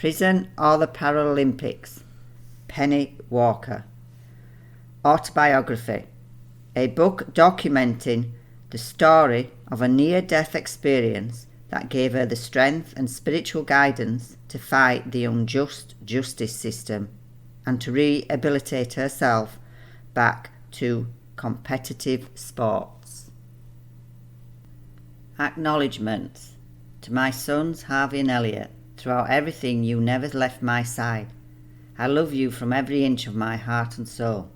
Prison or the Paralympics, Penny Walker. Autobiography, a book documenting the story of a near-death experience that gave her the strength and spiritual guidance to fight the unjust justice system and to rehabilitate herself back to competitive sports. Acknowledgements. To my sons Harvey and Elliot, throughout everything you never left my side. I love you from every inch of my heart and soul.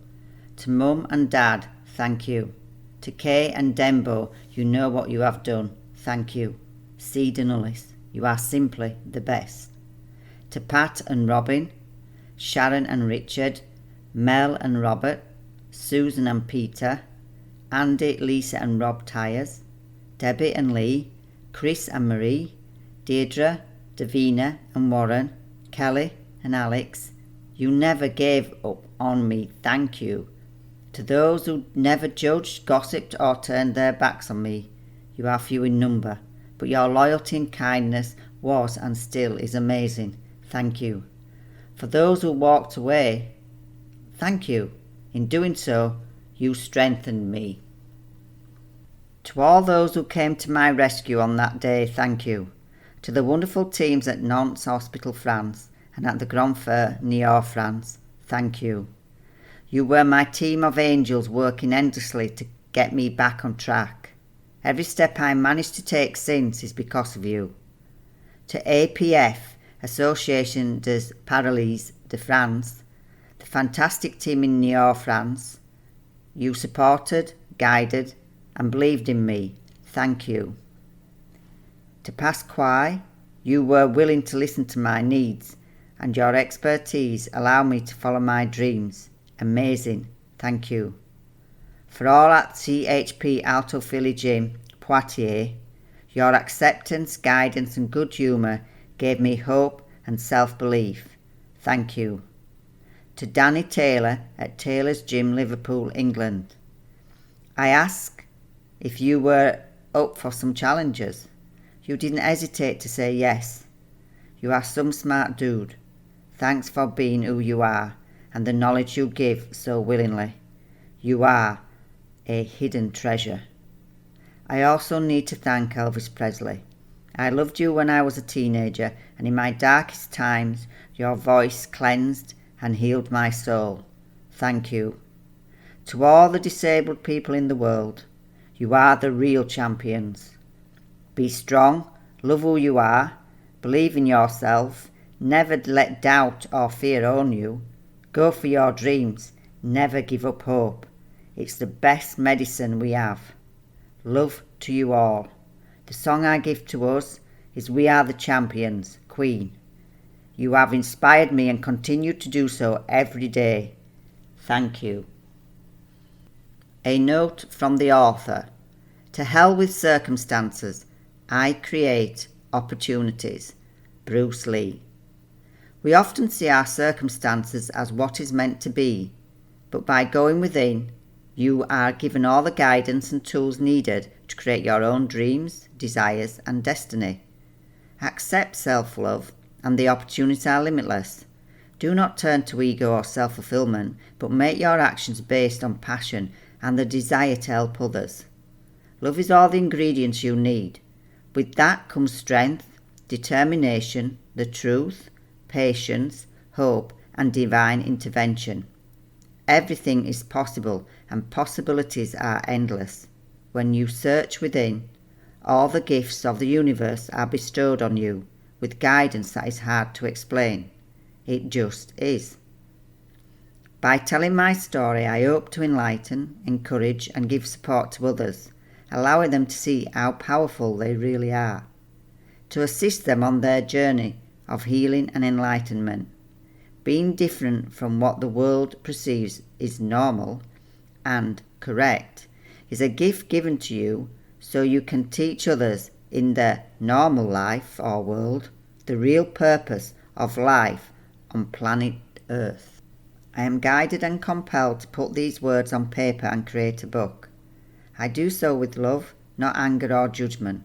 To Mum and Dad, thank you. To Kay and Dembo, you know what you have done. Thank you. Seed and Ullis, you are simply the best. To Pat and Robin, Sharon and Richard, Mel and Robert, Susan and Peter, Andy, Lisa and Rob Tyers, Debbie and Lee, Chris and Marie, Deirdre, Davina and Warren, Kelly and Alex, you never gave up on me, thank you. To those who never judged, gossiped or turned their backs on me, you are few in number, but your loyalty and kindness was and still is amazing, thank you. For those who walked away, thank you. In doing so, you strengthened me. To all those who came to my rescue on that day, thank you. To the wonderful teams at Nantes Hospital France and at the Grand Fer, Niort, France, thank you. You were my team of angels working endlessly to get me back on track. Every step I managed to take since is because of you. To APF, Association des Paralys de France, the fantastic team in Niort, France, you supported, guided and believed in me. Thank you. To Pasquale, you were willing to listen to my needs and your expertise allowed me to follow my dreams. Amazing. Thank you. For all at CHP Autophilie Gym, Poitiers, your acceptance, guidance and good humour gave me hope and self-belief. Thank you. To Danny Taylor at Taylor's Gym, Liverpool, England. I asked if you were up for some challenges. You didn't hesitate to say yes. You are some smart dude. Thanks for being who you are and the knowledge you give so willingly. You are a hidden treasure. I also need to thank Elvis Presley. I loved you when I was a teenager, and in my darkest times, your voice cleansed and healed my soul. Thank you. To all the disabled people in the world, you are the real champions. Be strong, love who you are, believe in yourself, never let doubt or fear own you. Go for your dreams, never give up hope. It's the best medicine we have. Love to you all. The song I give to us is We Are the Champions, Queen. You have inspired me and continue to do so every day. Thank you. A note from the author. To hell with circumstances. I create opportunities. Bruce Lee. We often see our circumstances as what is meant to be, but by going within, you are given all the guidance and tools needed to create your own dreams, desires and destiny. Accept self-love and the opportunities are limitless. Do not turn to ego or self-fulfillment, but make your actions based on passion and the desire to help others. Love is all the ingredients you need. With that comes strength, determination, the truth, patience, hope and divine intervention. Everything is possible and possibilities are endless. When you search within, all the gifts of the universe are bestowed on you with guidance that is hard to explain. It just is. By telling my story, I hope to enlighten, encourage and give support to others, allowing them to see how powerful they really are, to assist them on their journey of healing and enlightenment. Being different from what the world perceives is normal and correct is a gift given to you so you can teach others in their normal life or world the real purpose of life on planet Earth. I am guided and compelled to put these words on paper and create a book. I do so with love, not anger or judgment.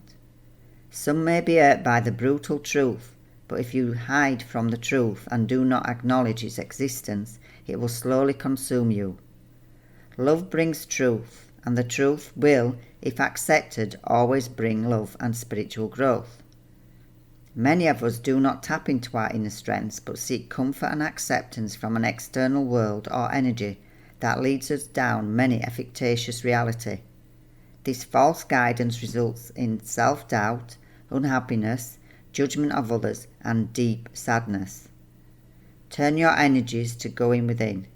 Some may be hurt by the brutal truth, but if you hide from the truth and do not acknowledge its existence, it will slowly consume you. Love brings truth, and the truth will, if accepted, always bring love and spiritual growth. Many of us do not tap into our inner strengths, but seek comfort and acceptance from an external world or energy that leads us down many a fictitious reality. This false guidance results in self-doubt, unhappiness, judgment of others, and deep sadness. Turn your energies to going within.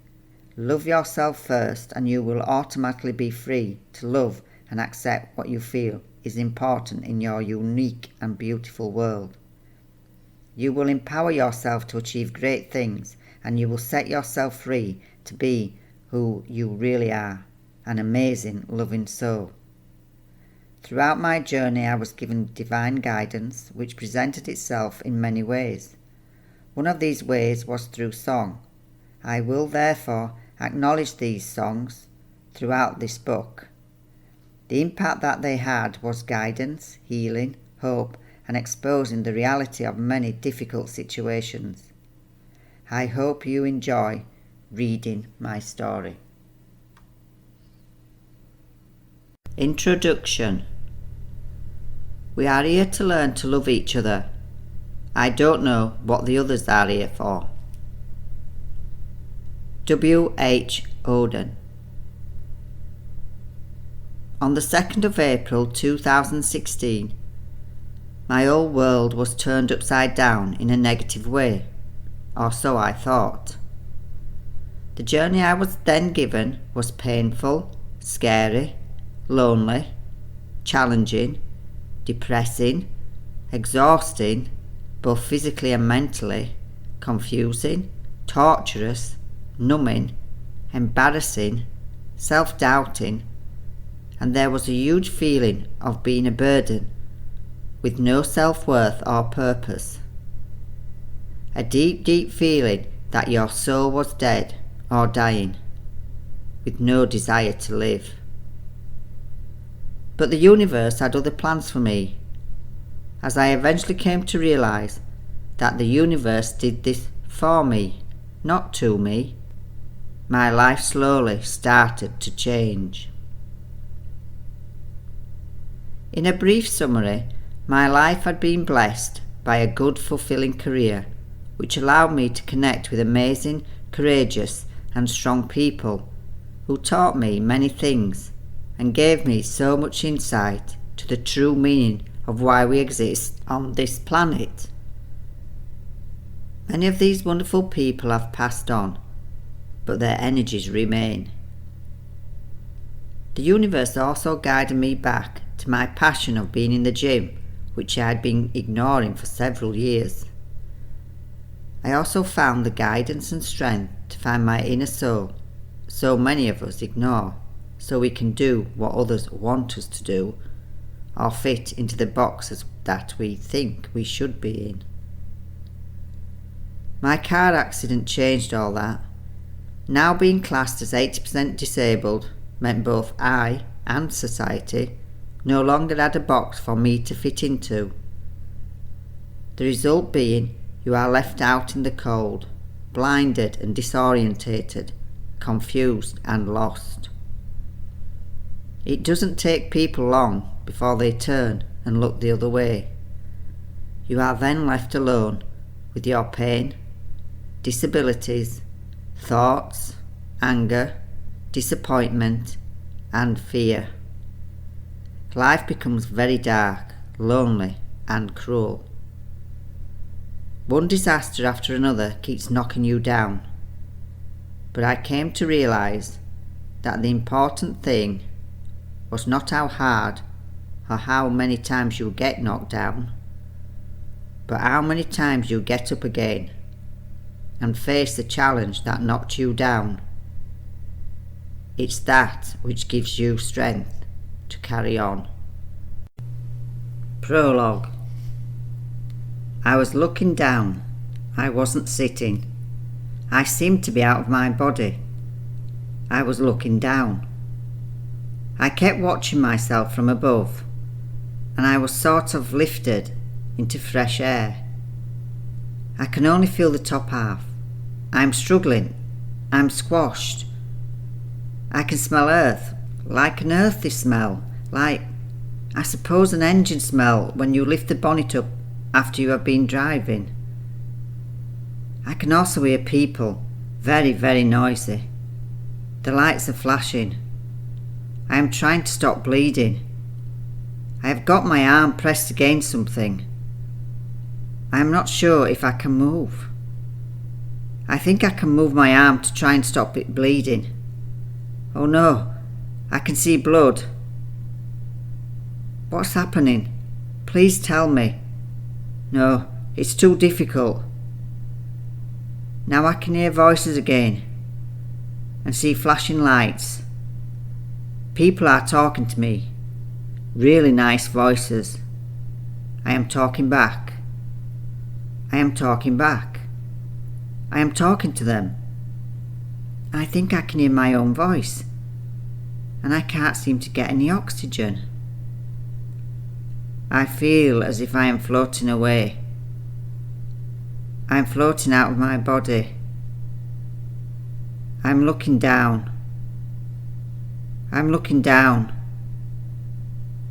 Love yourself first, and you will automatically be free to love and accept what you feel is important in your unique and beautiful world. You will empower yourself to achieve great things, and you will set yourself free to be who you really are, an amazing, loving soul. Throughout my journey, I was given divine guidance, which presented itself in many ways. One of these ways was through song. I will therefore acknowledge these songs throughout this book. The impact that they had was guidance, healing, hope, and exposing the reality of many difficult situations. I hope you enjoy reading my story. Introduction. We are here to learn to love each other. I don't know what the others are here for. W.H. Auden. On the 2nd of April 2016, my whole world was turned upside down in a negative way, or so I thought. The journey I was then given was painful, scary, lonely, challenging, depressing, exhausting, both physically and mentally, confusing, torturous, numbing, embarrassing, self-doubting, and there was a huge feeling of being a burden with no self-worth or purpose. A deep, deep feeling that your soul was dead or dying, with no desire to live. But the universe had other plans for me, as I eventually came to realise that the universe did this for me, not to me. My life slowly started to change. In a brief summary, my life had been blessed by a good, fulfilling career, which allowed me to connect with amazing, courageous and strong people who taught me many things and gave me so much insight to the true meaning of why we exist on this planet. Many of these wonderful people have passed on, but their energies remain. The universe also guided me back to my passion of being in the gym, which I had been ignoring for several years. I also found the guidance and strength to find my inner soul, so many of us ignore, so we can do what others want us to do, or fit into the boxes that we think we should be in. My car accident changed all that. Now being classed as 80% disabled meant both I and society no longer had a box for me to fit into. The result being you are left out in the cold, blinded and disorientated, confused and lost. It doesn't take people long before they turn and look the other way. You are then left alone with your pain, disabilities, thoughts, anger, disappointment and fear. Life becomes very dark, lonely and cruel. One disaster after another keeps knocking you down. But I came to realise that the important thing was not how hard or how many times you get knocked down, but how many times you get up again and face the challenge that knocked you down. It's that which gives you strength to carry on. Prologue. I was looking down. I wasn't sitting. I seemed to be out of my body. I was looking down. I kept watching myself from above, and I was sort of lifted into fresh air. I can only feel the top half. I'm struggling. I'm squashed. I can smell earth, like an earthy smell, like, I suppose, an engine smell when you lift the bonnet up after you have been driving. I can also hear people, very, very noisy. The lights are flashing. I am trying to stop bleeding. I have got my arm pressed against something. I am not sure if I can move. I think I can move my arm to try and stop it bleeding. Oh no, I can see blood. What's happening? Please tell me. No, it's too difficult. Now I can hear voices again and see flashing lights. People are talking to me. Really nice voices. I am talking back. I am talking back. I am talking to them. I think I can hear my own voice, and I can't seem to get any oxygen. I feel as if I am floating away. I am floating out of my body. I am looking down. I am looking down.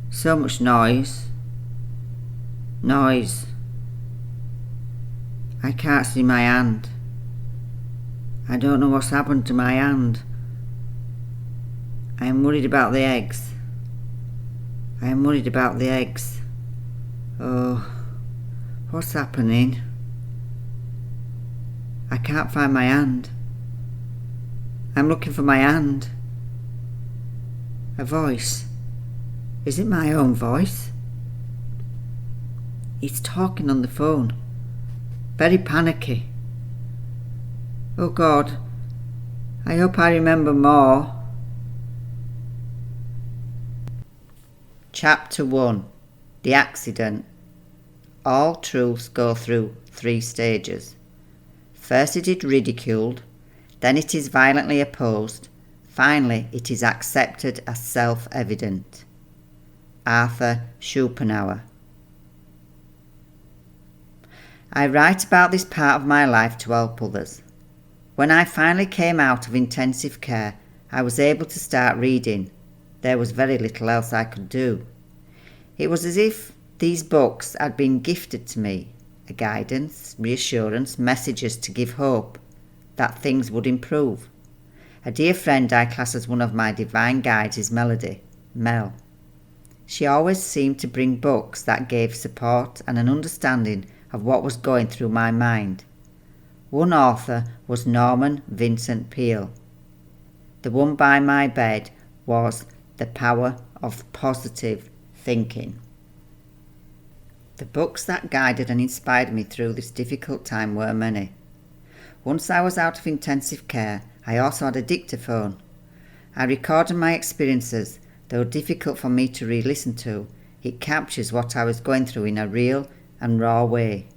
So much noise. Noise. I can't see my hand. I don't know what's happened to my hand. I am worried about the eggs. I am worried about the eggs. Oh, what's happening? I can't find my hand. I'm looking for my hand. A voice. Is it my own voice? It's talking on the phone. Very panicky. Oh God, I hope I remember more. Chapter 1. The Accident. All truths go through 3 stages. First it is ridiculed, then it is violently opposed, finally it is accepted as self-evident. Arthur Schopenhauer. I write about this part of my life to help others. When I finally came out of intensive care, I was able to start reading. There was very little else I could do. It was as if these books had been gifted to me, a guidance, reassurance, messages to give hope that things would improve. A dear friend I class as one of my divine guides is Mel. She always seemed to bring books that gave support and an understanding of what was going through my mind. One author was Norman Vincent Peale. The one by my bed was The Power of Positive Thinking. The books that guided and inspired me through this difficult time were many. Once I was out of intensive care, I also had a dictaphone. I recorded my experiences. Though difficult for me to re-listen to, it captures what I was going through in a real and raw way.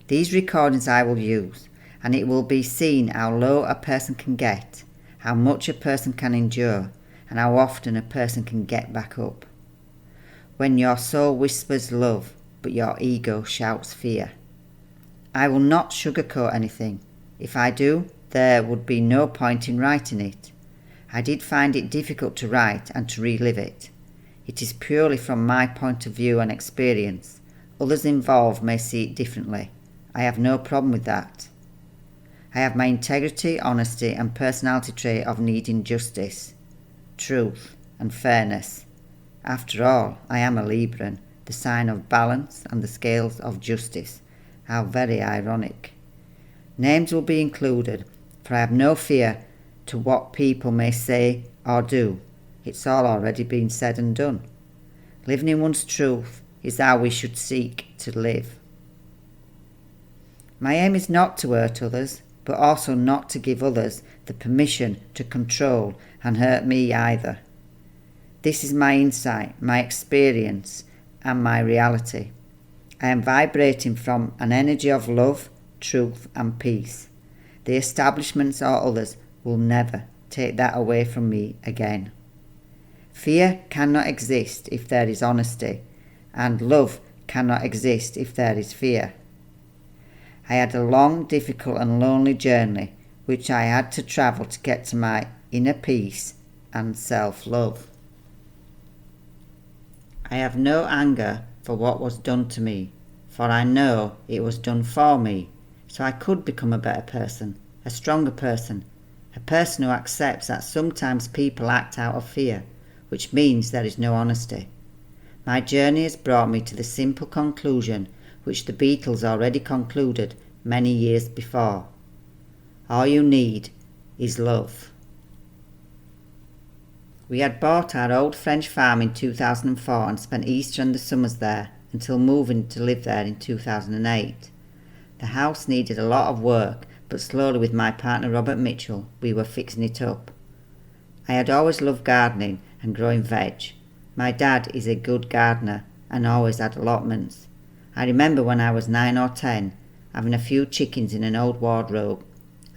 These recordings I will use, and it will be seen how low a person can get, how much a person can endure, and how often a person can get back up. When your soul whispers love, but your ego shouts fear. I will not sugarcoat anything. If I do, there would be no point in writing it. I did find it difficult to write and to relive it. It is purely from my point of view and experience. Others involved may see it differently. I have no problem with that. I have my integrity, honesty and personality trait of needing justice, truth and fairness. After all, I am a Libran, the sign of balance and the scales of justice. How very ironic. Names will be included, for I have no fear to what people may say or do. It's all already been said and done. Living in one's truth is how we should seek to live. My aim is not to hurt others, but also not to give others the permission to control and hurt me either. This is my insight, my experience, and my reality. I am vibrating from an energy of love, truth, and peace. The establishments or others will never take that away from me again. Fear cannot exist if there is honesty, and love cannot exist if there is fear. I had a long, difficult and lonely journey which I had to travel to get to my inner peace and self-love. I have no anger for what was done to me, for I know it was done for me, so I could become a better person, a stronger person, a person who accepts that sometimes people act out of fear, which means there is no honesty. My journey has brought me to the simple conclusion which the Beatles already concluded many years before. All you need is love. We had bought our old French farm in 2004 and spent Easter and the summers there until moving to live there in 2008. The house needed a lot of work, but slowly with my partner Robert Mitchell we were fixing it up. I had always loved gardening and growing veg. My dad is a good gardener and always had allotments. I remember when I was 9 or 10 having a few chickens in an old wardrobe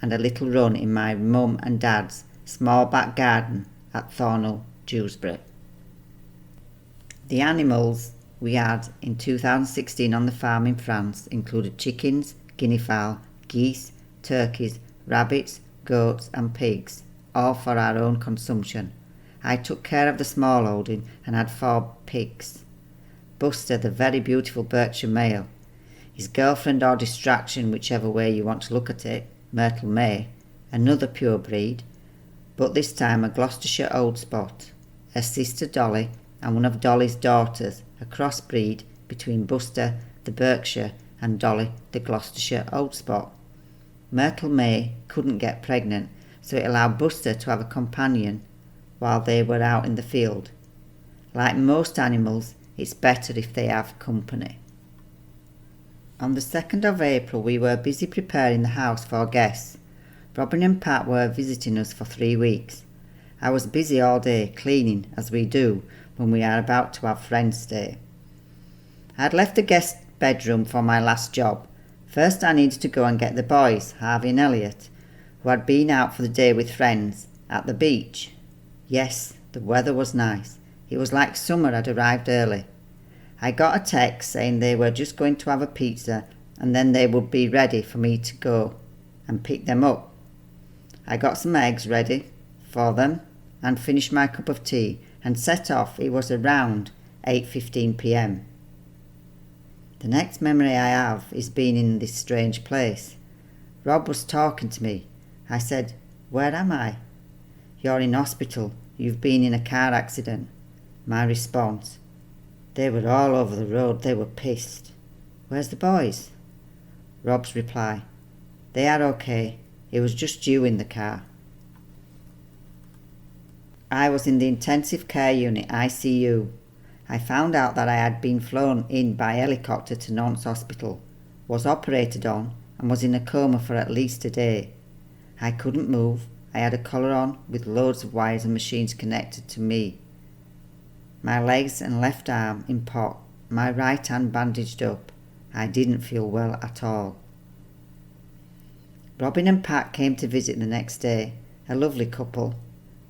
and a little run in my mum and dad's small back garden at Thornhill, Dewsbury. The animals we had in 2016 on the farm in France included chickens, guinea fowl, geese, turkeys, rabbits, goats and pigs, all for our own consumption. I took care of the small holding and had 4 pigs. Buster, the very beautiful Berkshire male, his girlfriend or distraction, whichever way you want to look at it, Myrtle May, another pure breed, but this time a Gloucestershire Old Spot, her sister Dolly and one of Dolly's daughters, a crossbreed between Buster, the Berkshire, and Dolly, the Gloucestershire Old Spot. Myrtle May couldn't get pregnant, so it allowed Buster to have a companion while they were out in the field. Like most animals, it's better if they have company. On the 2nd of April we were busy preparing the house for guests. Robin and Pat were visiting us for 3 weeks. I was busy all day cleaning, as we do when we are about to have friends stay. I had left the guest bedroom for my last job. First I needed to go and get the boys, Harvey and Elliot, who had been out for the day with friends at the beach. Yes, the weather was nice. It was like summer had arrived early. I got a text saying they were just going to have a pizza and then they would be ready for me to go and pick them up. I got some eggs ready for them and finished my cup of tea and set off. It was around 8:15 p.m. The next memory I have is being in this strange place. Rob was talking to me. I said, "Where am I?" "You're in hospital. You've been in a car accident." My response, "They were all over the road. They were pissed." "Where's the boys?" Rob's reply, "They are okay. It was just you in the car." I was in the intensive care unit, ICU. I found out that I had been flown in by helicopter to Nantes Hospital, was operated on and was in a coma for at least a day. I couldn't move. I had a collar on with loads of wires and machines connected to me. My legs and left arm in pot, my right hand bandaged up. I didn't feel well at all. Robin and Pat came to visit the next day, a lovely couple.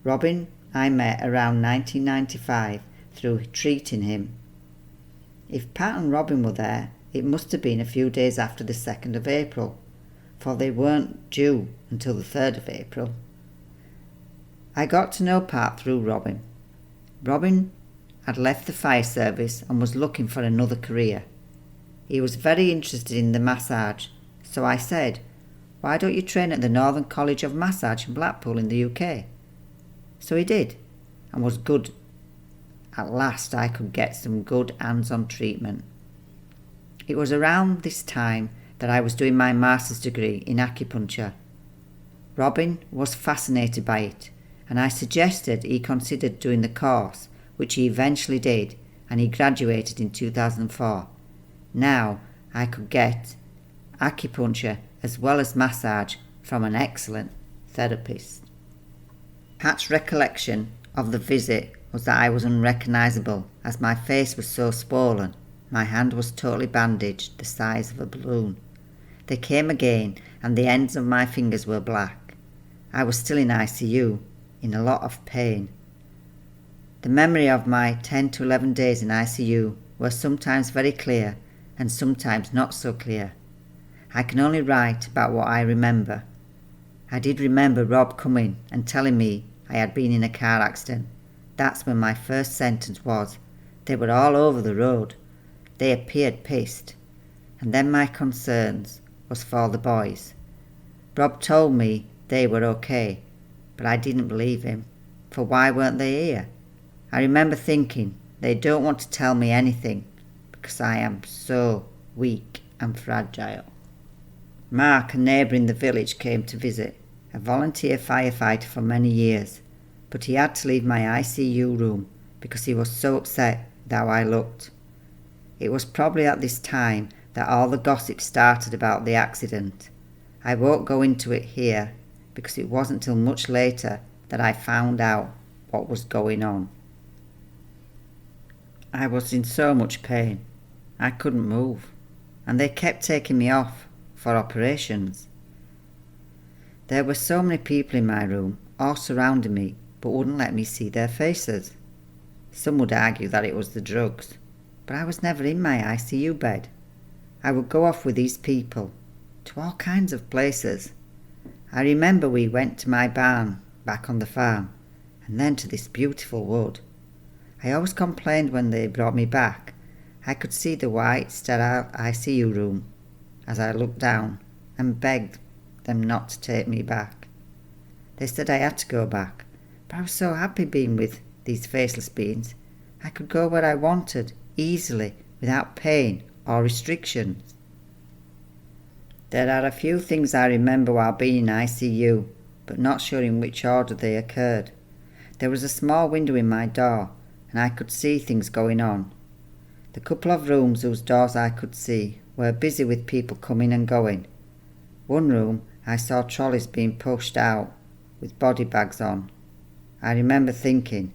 Robin I met around 1995 through treating him. If Pat and Robin were there, it must have been a few days after the 2nd of April, for they weren't due until the 3rd of April. I got to know Pat through Robin. Robin had left the fire service and was looking for another career. He was very interested in the massage, so I said, "Why don't you train at the Northern College of Massage in Blackpool in the UK?" So he did, and was good. At last I could get some good hands-on treatment. It was around this time that I was doing my master's degree in acupuncture. Robin was fascinated by it, and I suggested he considered doing the course, which he eventually did, and he graduated in 2004. Now I could get acupuncture as well as massage from an excellent therapist. Pat's recollection of the visit was that I was unrecognisable, as my face was so swollen. My hand was totally bandaged, the size of a balloon. They came again, and the ends of my fingers were black. I was still in ICU, in a lot of pain. The memory of my 10 to 11 days in ICU were sometimes very clear and sometimes not so clear. I can only write about what I remember. I did remember Rob coming and telling me I had been in a car accident. That's when my first sentence was. They were all over the road. They appeared pissed. And then my concerns was for the boys. Rob told me they were okay, but I didn't believe him, for why weren't they here? I remember thinking they don't want to tell me anything because I am so weak and fragile. Mark, a neighbour in the village, came to visit, a volunteer firefighter for many years, but he had to leave my ICU room because he was so upset with how I looked. It was probably at this time that all the gossip started about the accident. I won't go into it here because it wasn't till much later that I found out what was going on. I was in so much pain. I couldn't move, and they kept taking me off for operations. There were so many people in my room, all surrounding me, but wouldn't let me see their faces. Some would argue that it was the drugs, but I was never in my ICU bed. I would go off with these people to all kinds of places. I remember we went to my barn back on the farm, and then to this beautiful wood. I always complained when they brought me back. I could see the white, sterile ICU room as I looked down and begged them not to take me back. They said I had to go back, but I was so happy being with these faceless beings. I could go where I wanted, easily, without pain or restrictions. There are a few things I remember while being in ICU, but not sure in which order they occurred. There was a small window in my door, and I could see things going on. The couple of rooms whose doors I could see were busy with people coming and going. One room I saw trolleys being pushed out with body bags on. I remember thinking,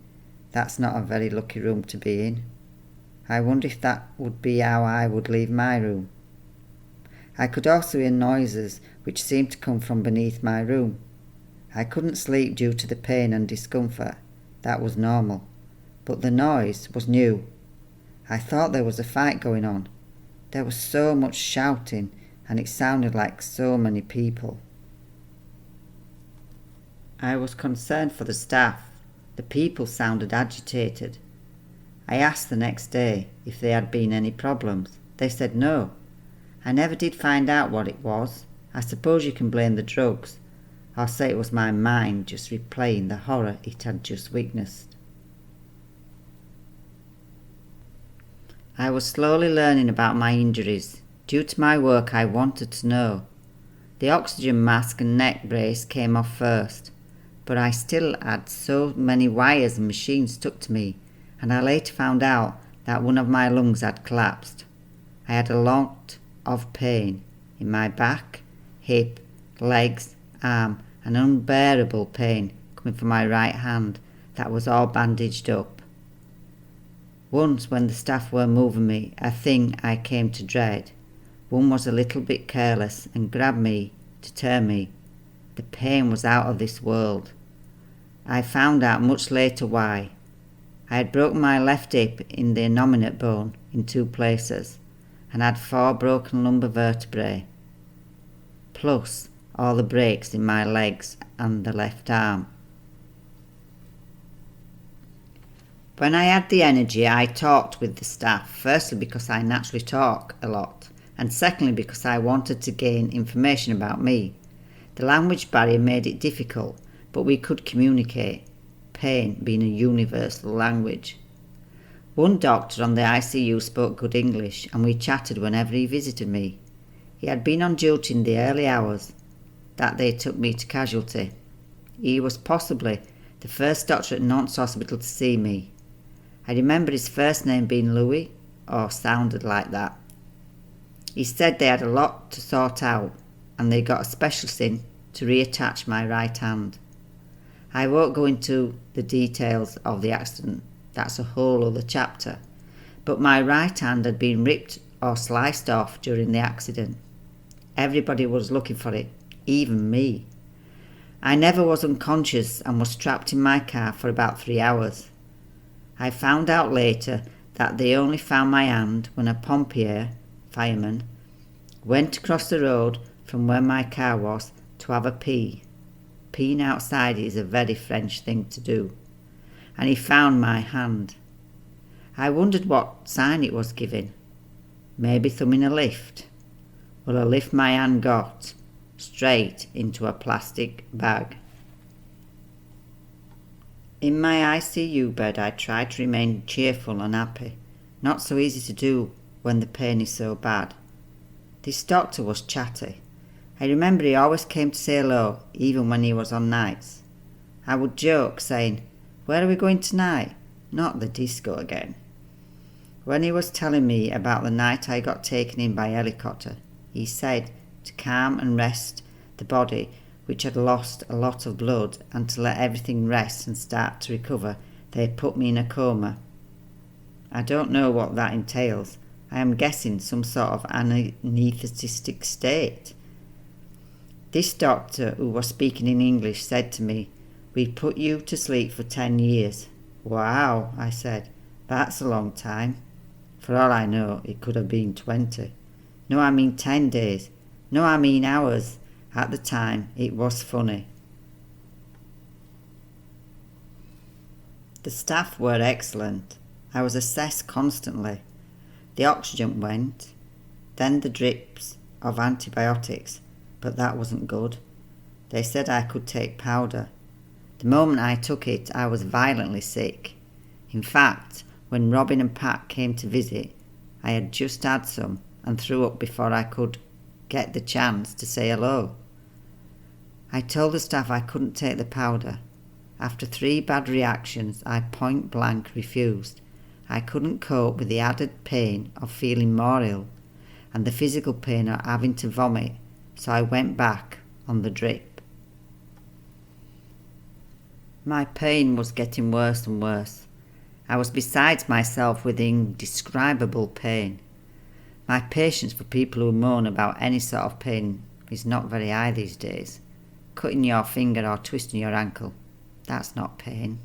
that's not a very lucky room to be in. I wonder if that would be how I would leave my room. I could also hear noises which seemed to come from beneath my room. I couldn't sleep due to the pain and discomfort. That was normal. But the noise was new. I thought there was a fight going on. There was so much shouting, and it sounded like so many people. I was concerned for the staff. The people sounded agitated. I asked the next day if there had been any problems. They said no. I never did find out what it was. I suppose you can blame the drugs, or say it was my mind just replaying the horror it had just witnessed. I was slowly learning about my injuries. Due to my work, I wanted to know. The oxygen mask and neck brace came off first, but I still had so many wires and machines stuck to me, and I later found out that one of my lungs had collapsed. I had a lot of pain in my back, hip, legs, arm, and unbearable pain coming from my right hand that was all bandaged up. Once when the staff were moving me, a thing I came to dread. One was a little bit careless and grabbed me to turn me. The pain was out of this world. I found out much later why. I had broken my left hip in the innominate bone in 2 places and had 4 broken lumbar vertebrae, plus all the breaks in my legs and the left arm. When I had the energy, I talked with the staff, firstly because I naturally talk a lot, and secondly because I wanted to gain information about me. The language barrier made it difficult, but we could communicate, pain being a universal language. One doctor on the ICU spoke good English, and we chatted whenever he visited me. He had been on duty in the early hours that they took me to casualty. He was possibly the first doctor at Nantes Hospital to see me. I remember his first name being Louis, or sounded like that. He said they had a lot to sort out, and they got a specialist in to reattach my right hand. I won't go into the details of the accident, that's a whole other chapter, but my right hand had been ripped or sliced off during the accident. Everybody was looking for it, even me. I never was unconscious and was trapped in my car for about 3 hours. I found out later that they only found my hand when a pompier, fireman, Went across the road from where my car was to have a pee. Peeing outside is a very French thing to do. And he found my hand. I wondered what sign it was giving. Maybe thumbing a lift. Well, a lift my hand got, straight into a plastic bag. In my ICU bed I tried to remain cheerful and happy. Not so easy to do when the pain is so bad. This doctor was chatty. I remember he always came to say hello, even when he was on nights. I would joke, saying, "Where are we going tonight?" Not the disco again. When he was telling me about the night I got taken in by helicopter, he said to calm and rest the body, which had lost a lot of blood, and to let everything rest and start to recover, they had put me in a coma. I don't know what that entails. I am guessing some sort of anaesthetic state. This doctor, who was speaking in English, said to me, "We put you to sleep for 10 years. "Wow," I said, "that's a long time." For all I know, it could have been 20. No, I mean 10 days. No, I mean hours. At the time, it was funny. The staff were excellent. I was assessed constantly. The oxygen went, then the drips of antibiotics, but that wasn't good. They said I could take powder. The moment I took it, I was violently sick. In fact, when Robin and Pat came to visit, I had just had some and threw up before I could get the chance to say hello. I told the staff I couldn't take the powder. After 3 bad reactions, I point blank refused. I couldn't cope with the added pain of feeling more ill and the physical pain of having to vomit, so I went back on the drip. My pain was getting worse and worse. I was beside myself with indescribable pain. My patience for people who moan about any sort of pain is not very high these days. Cutting your finger or twisting your ankle, that's not pain.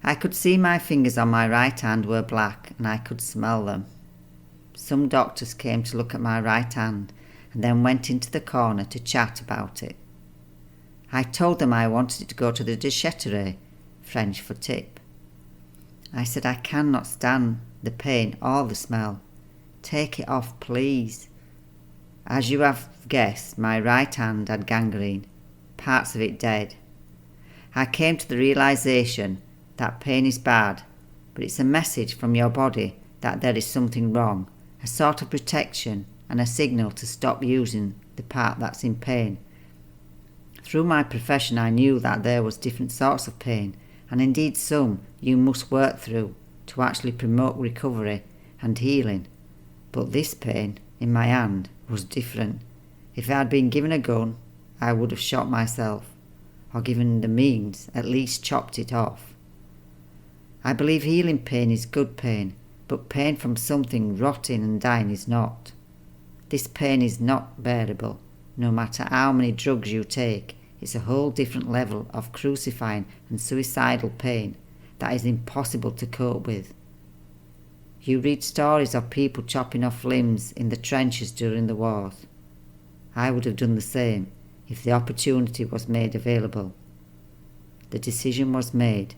I could see my fingers on my right hand were black, and I could smell them. Some doctors came to look at my right hand and then went into the corner to chat about it. I told them I wanted it to go to the déchetterie, French for tip. I said I cannot stand the pain or the smell. Take it off, please. As you have guessed, my right hand had gangrene, parts of it dead. I came to the realisation that pain is bad, but it's a message from your body that there is something wrong, a sort of protection and a signal to stop using the part that's in pain. Through my profession I knew that there was different sorts of pain, and indeed some you must work through to actually promote recovery and healing. But this pain in my hand was different. If I had been given a gun, I would have shot myself, or given the means, at least chopped it off. I believe healing pain is good pain, but pain from something rotting and dying is not. This pain is not bearable, no matter how many drugs you take. It's a whole different level of crucifying and suicidal pain that is impossible to cope with. You read stories of people chopping off limbs in the trenches during the wars. I would have done the same if the opportunity was made available. The decision was made.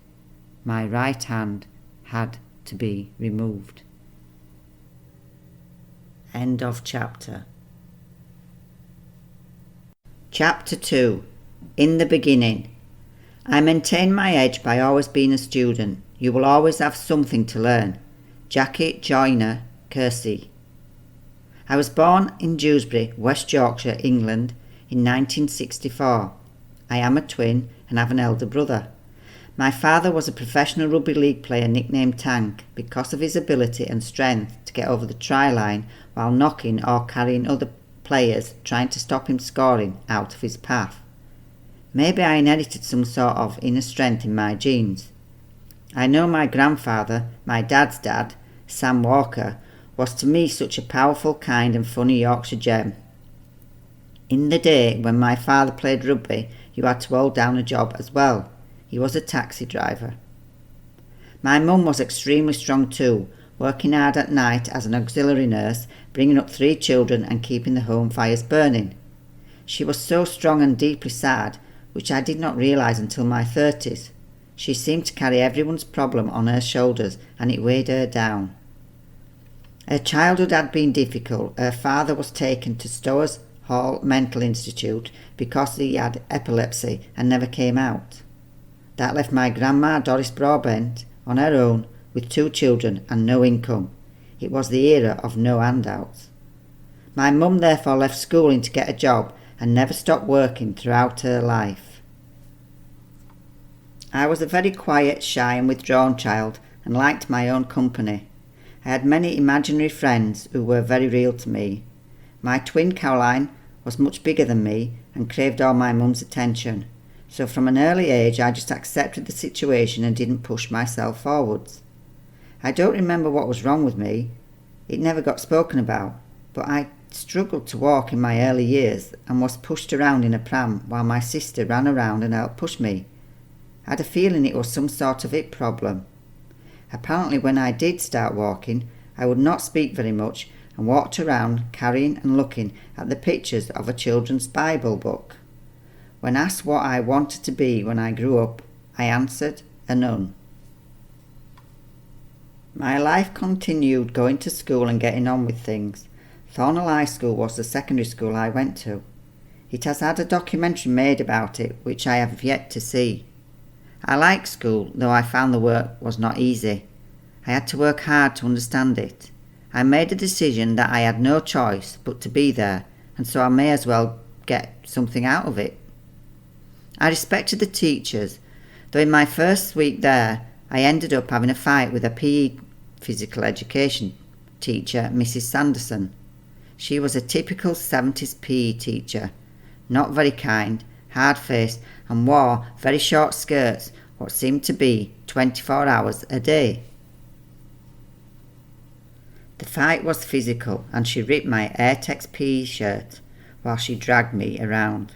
My right hand had to be removed. End of chapter. Chapter 2. In the beginning. I maintain my edge by always being a student. You will always have something to learn. Jackie Joyner Kersey. I was born in Dewsbury, West Yorkshire, England in 1964. I am a twin and have an elder brother. My father was a professional rugby league player nicknamed Tank because of his ability and strength to get over the try line while knocking or carrying other players trying to stop him scoring out of his path. Maybe I inherited some sort of inner strength in my genes. I know my grandfather, my dad's dad, Sam Walker, was to me such a powerful, kind and funny Yorkshire gem. In the day when my father played rugby, you had to hold down a job as well. He was a taxi driver. My mum was extremely strong too, working hard at night as an auxiliary nurse, bringing up 3 children and keeping the home fires burning. She was so strong and deeply sad, which I did not realise until my 30s. She seemed to carry everyone's problem on her shoulders, and it weighed her down. Her childhood had been difficult. Her father was taken to Stowers Hall Mental Institute because he had epilepsy and never came out. That left my grandma, Doris Broadbent, on her own with 2 children and no income. It was the era of no handouts. My mum therefore left schooling to get a job and never stopped working throughout her life. I was a very quiet, shy and withdrawn child and liked my own company. I had many imaginary friends who were very real to me. My twin Caroline was much bigger than me and craved all my mum's attention. So from an early age I just accepted the situation and didn't push myself forwards. I don't remember what was wrong with me. It never got spoken about, but I struggled to walk in my early years and was pushed around in a pram while my sister ran around and helped push me. I had a feeling it was some sort of hip problem. Apparently when I did start walking, I would not speak very much and walked around carrying and looking at the pictures of a children's Bible book. When asked what I wanted to be when I grew up, I answered, a nun. My life continued going to school and getting on with things. Thornhill High School was the secondary school I went to. It has had a documentary made about it, which I have yet to see. I liked school, though I found the work was not easy. I had to work hard to understand it. I made a decision that I had no choice but to be there, and so I may as well get something out of it. I respected the teachers, though in my first week there I ended up having a fight with a PE physical education teacher, Mrs. Sanderson. She was a typical 70s PE teacher, not very kind, hard-faced and wore very short skirts what seemed to be 24 hours a day. The fight was physical and she ripped my Airtex PE shirt while she dragged me around.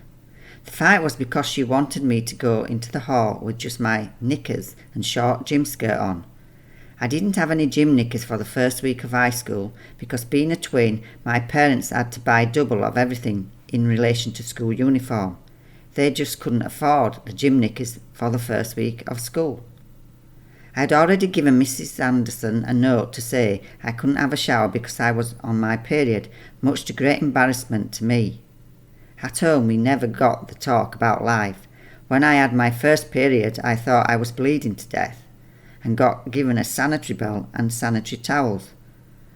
The fight was because she wanted me to go into the hall with just my knickers and short gym skirt on. I didn't have any gym knickers for the first week of high school because being a twin, my parents had to buy double of everything in relation to school uniform. They just couldn't afford the gym knickers for the first week of school. I had already given Mrs. Anderson a note to say I couldn't have a shower because I was on my period, much to great embarrassment to me. At home we never got the talk about life. When I had my first period I thought I was bleeding to death and got given a sanitary belt and sanitary towels.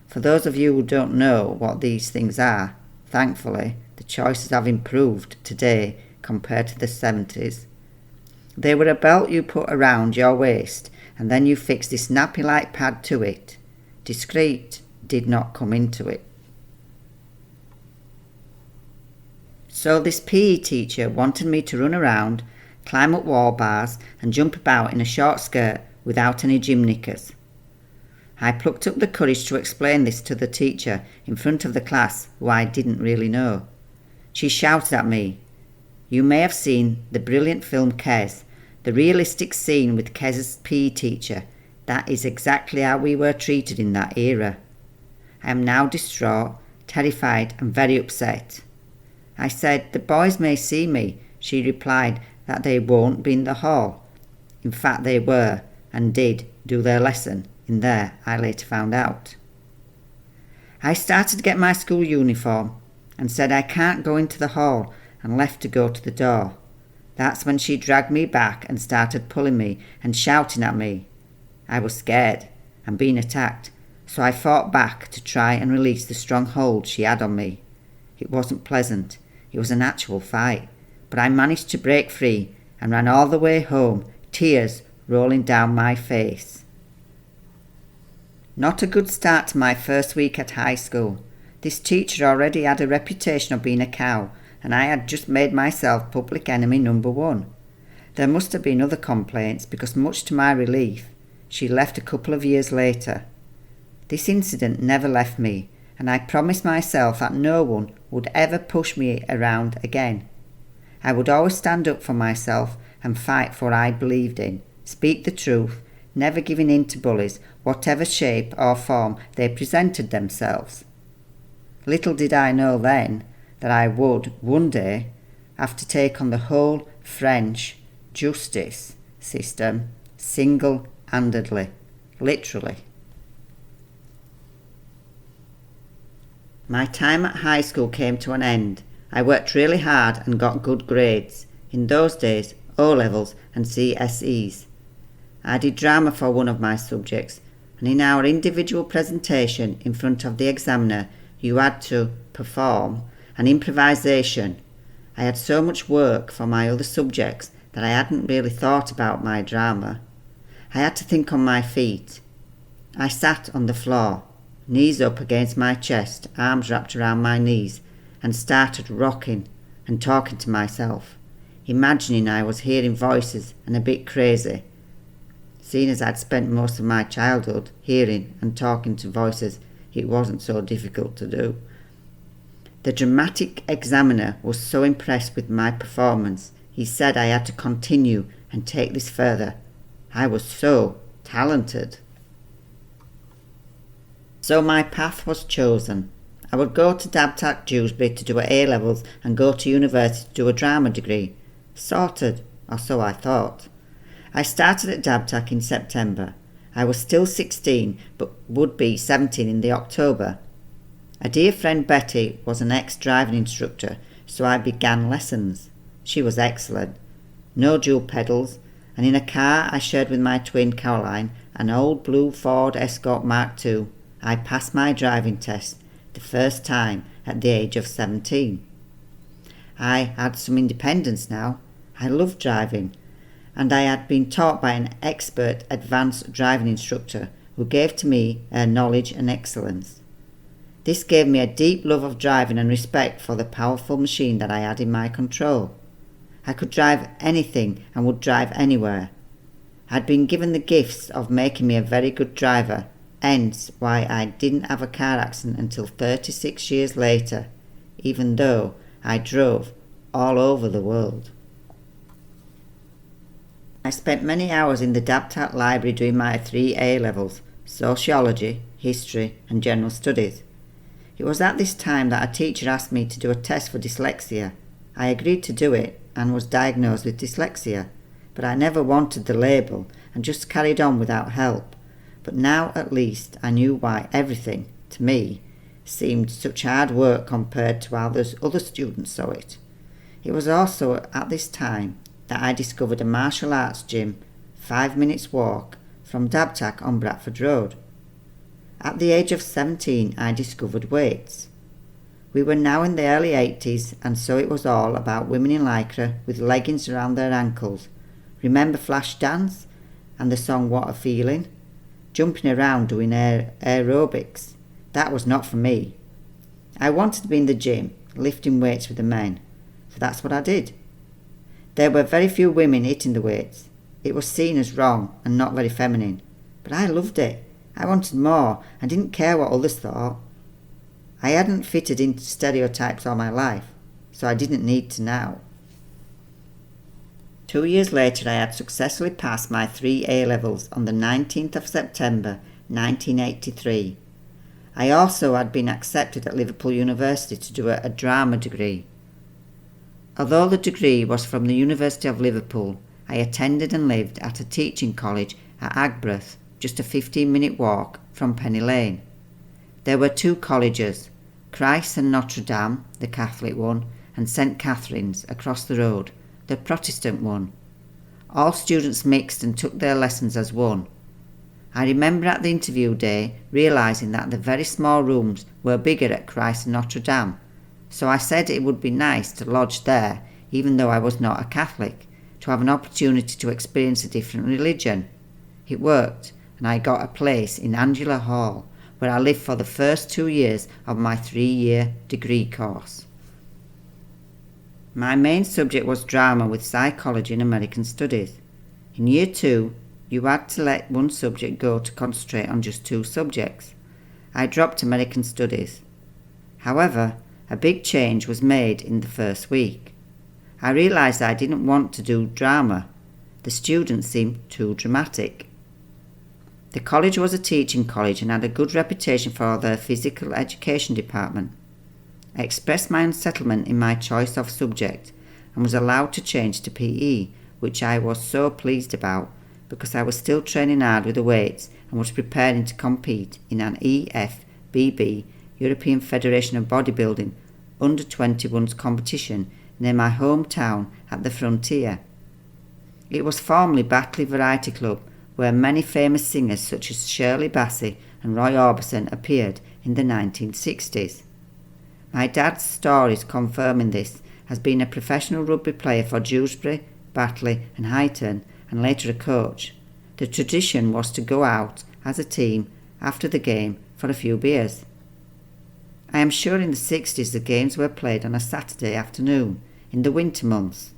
For those of you who don't know what these things are, thankfully the choices have improved today compared to the 70s. They were a belt you put around your waist and then you fixed this nappy-like pad to it. Discreet did not come into it. So this PE teacher wanted me to run around, climb up wall bars and jump about in a short skirt without any gym knickers. I plucked up the courage to explain this to the teacher in front of the class who I didn't really know. She shouted at me, "You may have seen the brilliant film Kes, the realistic scene with Kes's PE teacher. That is exactly how we were treated in that era." I am now distraught, terrified and very upset. I said, "The boys may see me." She replied that they won't be in the hall. In fact they were, and did, do their lesson in there, I later found out. I started to get my school uniform and said I can't go into the hall and left to go to the door. That's when she dragged me back and started pulling me and shouting at me. I was scared and being attacked, so I fought back to try and release the strong hold she had on me. It wasn't pleasant. It was an actual fight, but I managed to break free and ran all the way home, tears rolling down my face. Not a good start to my first week at high school. This teacher already had a reputation of being a cow, and I had just made myself public enemy number 1. There must have been other complaints because, much to my relief, she left a couple of years later. This incident never left me, and I promised myself that no one would ever push me around again. I would always stand up for myself and fight for what I believed in, speak the truth, never giving in to bullies, whatever shape or form they presented themselves. Little did I know then that I would, one day, have to take on the whole French justice system single-handedly, literally. My time at high school came to an end. I worked really hard and got good grades. In those days, O-levels and CSEs. I did drama for one of my subjects, and in our individual presentation in front of the examiner, you had to perform an improvisation. I had so much work for my other subjects that I hadn't really thought about my drama. I had to think on my feet. I sat on the floor, knees up against my chest, arms wrapped around my knees, and started rocking and talking to myself, imagining I was hearing voices and a bit crazy. Seeing as I'd spent most of my childhood hearing and talking to voices, it wasn't so difficult to do. The dramatic examiner was so impressed with my performance, he said I had to continue and take this further. I was so talented. So my path was chosen. I would go to Dabtac Dewsbury to do A-levels and go to university to do a drama degree. Sorted, or so I thought. I started at Dabtac in September. I was still 16, but would be 17 in the October. A dear friend Betty was an ex-driving instructor, so I began lessons. She was excellent. No dual pedals, and in a car I shared with my twin Caroline, an old blue Ford Escort Mark II, I passed my driving test the first time at the age of 17. I had some independence now. I loved driving, and I had been taught by an expert advanced driving instructor who gave to me her knowledge and excellence. This gave me a deep love of driving and respect for the powerful machine that I had in my control. I could drive anything and would drive anywhere. I had been given the gifts of making me a very good driver, hence why I didn't have a car accident until 36 years later, even though I drove all over the world. I spent many hours in the Dabtac library doing my 3 A-levels, sociology, history and general studies. It was at this time that a teacher asked me to do a test for dyslexia. I agreed to do it and was diagnosed with dyslexia, but I never wanted the label and just carried on without help. But now at least I knew why everything, to me, seemed such hard work compared to how those other students saw it. It was also at this time that I discovered a martial arts gym 5 minutes walk from Dabtac on Bradford Road. At the age of 17 I discovered weights. We were now in the early 80s, and so it was all about women in lycra with leggings around their ankles. Remember Flash Dance and the song What a Feeling? Jumping around doing aerobics. That was not for me. I wanted to be in the gym, lifting weights with the men, so that's what I did. There were very few women hitting the weights. It was seen as wrong and not very feminine, but I loved it. I wanted more and didn't care what others thought. I hadn't fitted into stereotypes all my life, so I didn't need to now. 2 years later I had successfully passed my 3 A-levels on the 19th of September 1983. I also had been accepted at Liverpool University to do a drama degree. Although the degree was from the University of Liverpool, I attended and lived at a teaching college at Agbroth, just a 15-minute walk from Penny Lane. There were 2 colleges, Christ and Notre Dame, the Catholic one, and St Catherine's across the road, the Protestant one. All students mixed and took their lessons as one. I remember at the interview day realising that the very small rooms were bigger at Christ and Notre Dame, so I said it would be nice to lodge there, even though I was not a Catholic, to have an opportunity to experience a different religion. It worked, and I got a place in Angela Hall, where I lived for the first 2 years of my 3-year degree course. My main subject was drama with psychology and American studies. In year 2, you had to let one subject go to concentrate on just 2 subjects. I dropped American studies. However, a big change was made in the first week. I realised I didn't want to do drama. The students seemed too dramatic. The college was a teaching college and had a good reputation for their physical education department. I expressed my unsettlement in my choice of subject and was allowed to change to PE, which I was so pleased about because I was still training hard with the weights and was preparing to compete in an EFBB, European Federation of Bodybuilding, under 21s competition near my hometown at the Frontier. It was formerly Batley Variety Club, where many famous singers such as Shirley Bassey and Roy Orbison appeared in the 1960s. My dad's stories confirming this has been a professional rugby player for Dewsbury, Batley and Huyton, and later a coach. The tradition was to go out as a team after the game for a few beers. I am sure in the 60s the games were played on a Saturday afternoon in the winter months.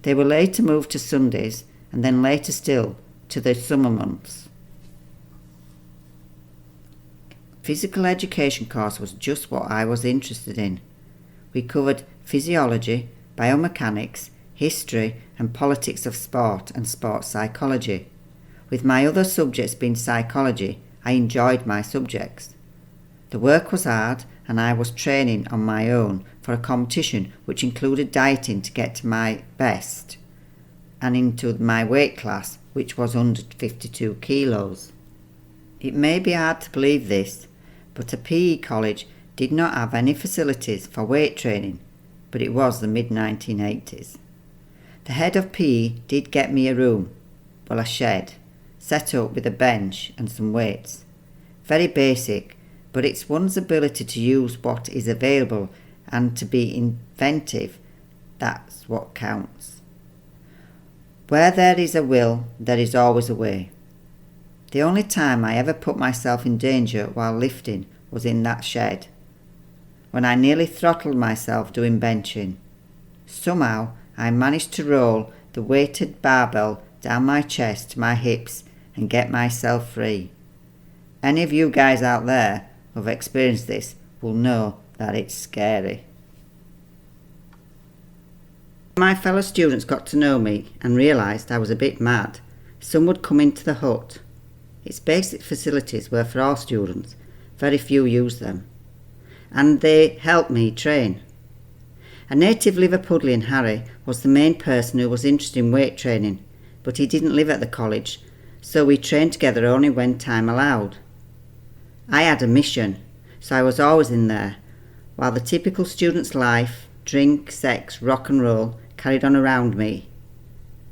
They were later moved to Sundays and then later still to the summer months. Physical education course was just what I was interested in. We covered physiology, biomechanics, history and politics of sport and sports psychology. With my other subjects being psychology, I enjoyed my subjects. The work was hard and I was training on my own for a competition which included dieting to get to my best and into my weight class, which was under 52 kilos. It may be hard to believe this, but a PE college did not have any facilities for weight training, but it was the mid-1980s. The head of PE did get me a room, well, a shed, set up with a bench and some weights. Very basic, but it's one's ability to use what is available and to be inventive, that's what counts. Where there is a will, there is always a way. The only time I ever put myself in danger while lifting was in that shed, when I nearly throttled myself doing benching. Somehow I managed to roll the weighted barbell down my chest to my hips and get myself free. Any of you guys out there who have experienced this will know that it's scary. My fellow students got to know me and realised I was a bit mad. Some would come into the hut. Its basic facilities were for all students, very few used them, and they helped me train. A native Liverpudlian, Harry, was the main person who was interested in weight training, but he didn't live at the college, so we trained together only when time allowed. I had a mission, so I was always in there, while the typical student's life, drink, sex, rock and roll, carried on around me.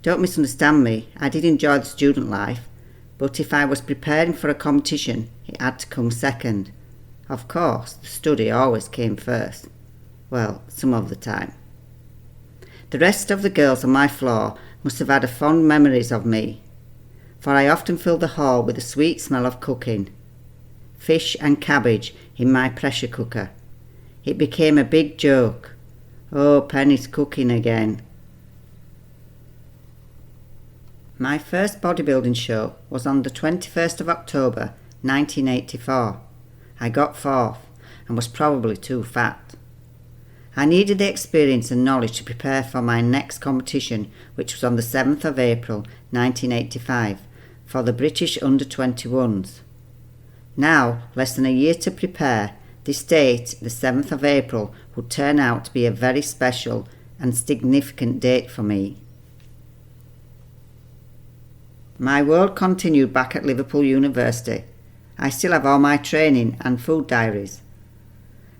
Don't misunderstand me, I did enjoy the student life, but if I was preparing for a competition, it had to come second. Of course, the study always came first. Well, some of the time. The rest of the girls on my floor must have had fond memories of me, for I often filled the hall with the sweet smell of cooking. Fish and cabbage in my pressure cooker. It became a big joke. Oh, Penny's cooking again. My first bodybuilding show was on the 21st of October 1984. I got fourth and was probably too fat. I needed the experience and knowledge to prepare for my next competition, which was on the 7th of April 1985 for the British under-21s. Now, less than a year to prepare, this date, the 7th of April, would turn out to be a very special and significant date for me. My world continued back at Liverpool University. I still have all my training and food diaries.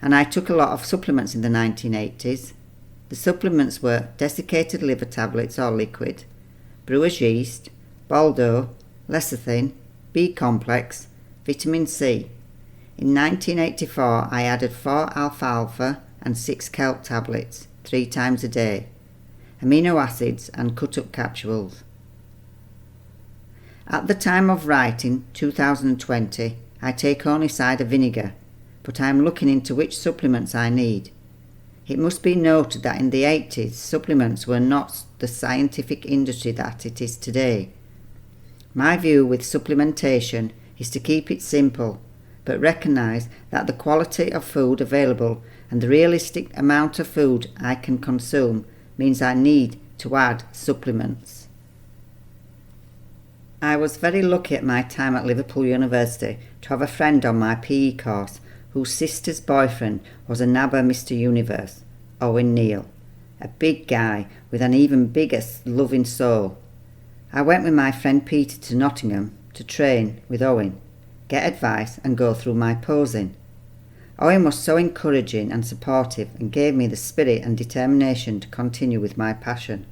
And I took a lot of supplements in the 1980s. The supplements were desiccated liver tablets or liquid, brewer's yeast, Baldo, lecithin, B-complex, vitamin C. In 1984 I added 4 alfalfa and 6 kelp tablets 3 times a day, amino acids and cut-up capsules. At the time of writing, 2020, I take only cider vinegar, but I am looking into which supplements I need. It must be noted that in the 80s, supplements were not the scientific industry that it is today. My view with supplementation is to keep it simple, but recognise that the quality of food available and the realistic amount of food I can consume means I need to add supplements. I was very lucky at my time at Liverpool University to have a friend on my PE course whose sister's boyfriend was a NABBA Mr. Universe, Owen Neal, a big guy with an even bigger loving soul. I went with my friend Peter to Nottingham to train with Owen, get advice and go through my posing. Owen was so encouraging and supportive and gave me the spirit and determination to continue with my passion.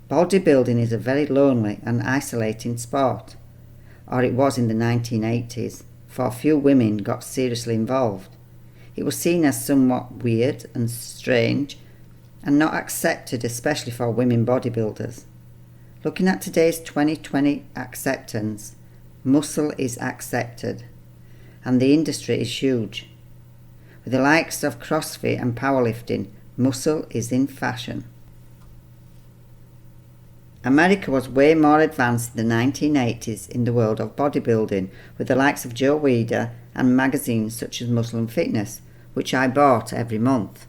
Bodybuilding is a very lonely and isolating sport, or it was in the 1980s, for few women got seriously involved. It was seen as somewhat weird and strange and not accepted, especially for women bodybuilders. Looking at today's 2020 acceptance, muscle is accepted, and the industry is huge. With the likes of CrossFit and powerlifting, muscle is in fashion. America was way more advanced in the 1980s in the world of bodybuilding, with the likes of Joe Weider and magazines such as Muscle and Fitness, which I bought every month.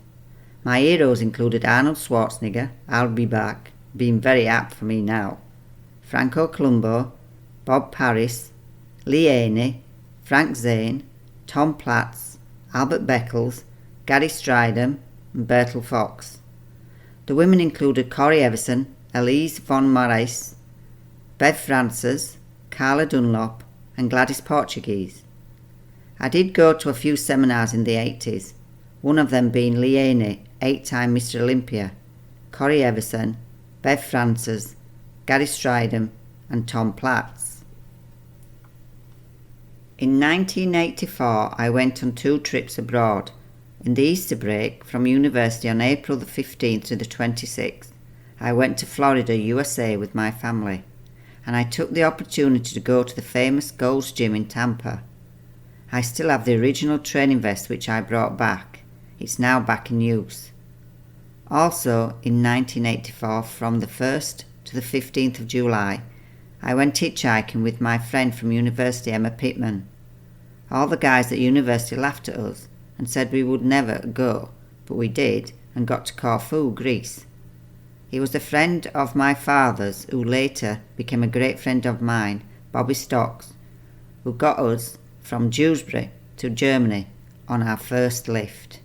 My heroes included Arnold Schwarzenegger, I'll Be Back, being very apt for me now, Franco Columbu, Bob Paris, Lee Haney, Frank Zane, Tom Platz, Albert Beckles, Gary Stridham and Bertil Fox. The women included Corey Everson, Elise von Moraes, Bev Francis, Carla Dunlop and Gladys Portuguese. I did go to a few seminars in the 80s, one of them being Lee Haney, 8-time Mr. Olympia, Corey Everson, Bev Francis, Gary Stridham and Tom Platz. In 1984 I went on 2 trips abroad. In the Easter break from university on April the 15th to the 26th, I went to Florida, USA with my family, and I took the opportunity to go to the famous Gold's Gym in Tampa. I still have the original training vest which I brought back. It's now back in use. Also in 1984, from the 1st to the 15th of July, I went hitchhiking with my friend from university, Emma Pittman. All the guys at university laughed at us and said we would never go, but we did and got to Corfu, Greece. He was a friend of my father's who later became a great friend of mine, Bobby Stocks, who got us from Dewsbury to Germany on our first lift.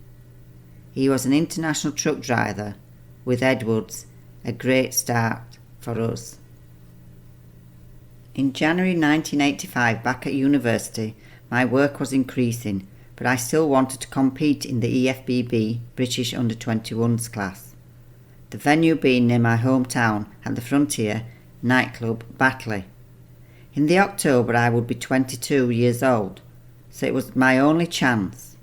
He was an international truck driver with Edwards, a great start for us. In January 1985, back at university, my work was increasing, but I still wanted to compete in the EFBB British Under-21s class. The venue being near my hometown at the Frontier nightclub, Batley. In the October I would be 22 years old, so it was my only chance.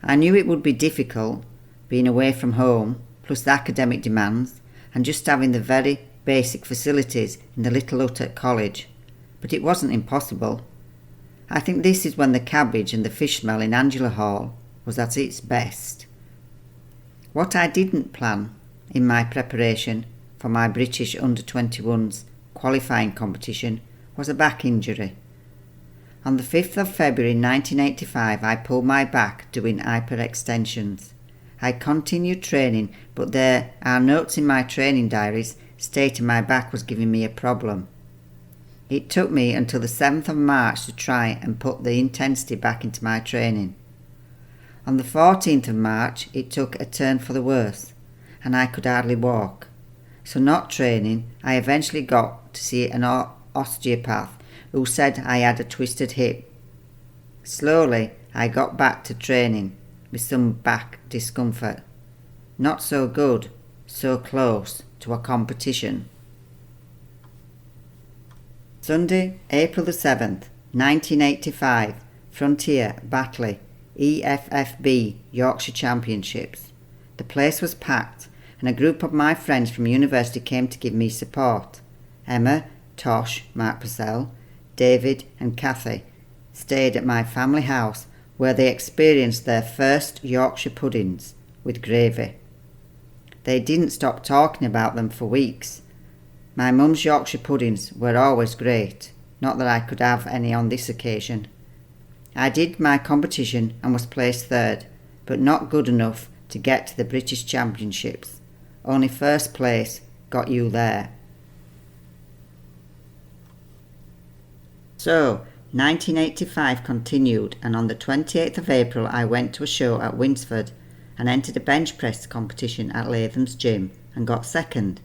I knew it would be difficult, being away from home, plus the academic demands, and just having the very basic facilities in the little hut at college, but it wasn't impossible. I think this is when the cabbage and the fish smell in Angela Hall was at its best. What I didn't plan in my preparation for my British Under-21s qualifying competition was a back injury. On the 5th of February 1985 I pulled my back doing hyperextensions. I continued training, but there are notes in my training diaries stating my back was giving me a problem. It took me until the 7th of March to try and put the intensity back into my training. On the 14th of March it took a turn for the worse, and I could hardly walk. So not training, I eventually got to see an osteopath who said I had a twisted hip. Slowly I got back to training with some back discomfort. Not so good, so close to a competition. Sunday, April the 7th, 1985, Frontier, Batley, EFFB Yorkshire Championships. The place was packed, and a group of my friends from university came to give me support. Emma, Tosh, Mark Purcell, David and Kathy stayed at my family house where they experienced their first Yorkshire puddings with gravy. They didn't stop talking about them for weeks. My mum's Yorkshire puddings were always great, not that I could have any on this occasion. I did my competition and was placed third, but not good enough to get to the British Championships. Only first place got you there. So, 1985 continued, and on the 28th of April I went to a show at Winsford and entered a bench press competition at Latham's gym and got second.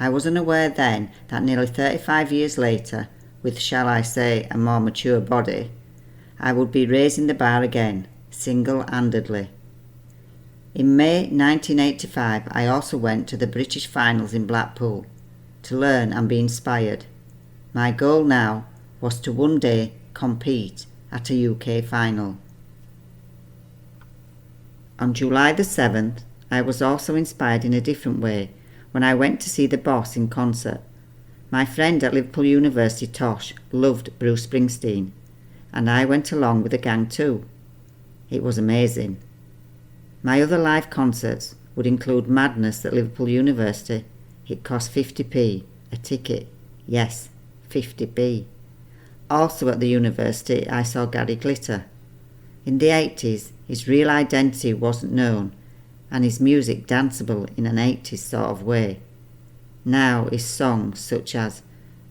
I was unaware then that nearly 35 years later, with, shall I say, a more mature body, I would be raising the bar again, single-handedly. In May 1985 I also went to the British finals in Blackpool to learn and be inspired. My goal now was to one day compete at a UK final. On July the 7th, I was also inspired in a different way when I went to see The Boss in concert. My friend at Liverpool University, Tosh, loved Bruce Springsteen, and I went along with the gang too. It was amazing. My other live concerts would include Madness at Liverpool University. It cost 50p a ticket. Yes, 50p. Also at the university I saw Gary Glitter. In the 80s his real identity wasn't known and his music danceable in an 80s sort of way. Now his songs such as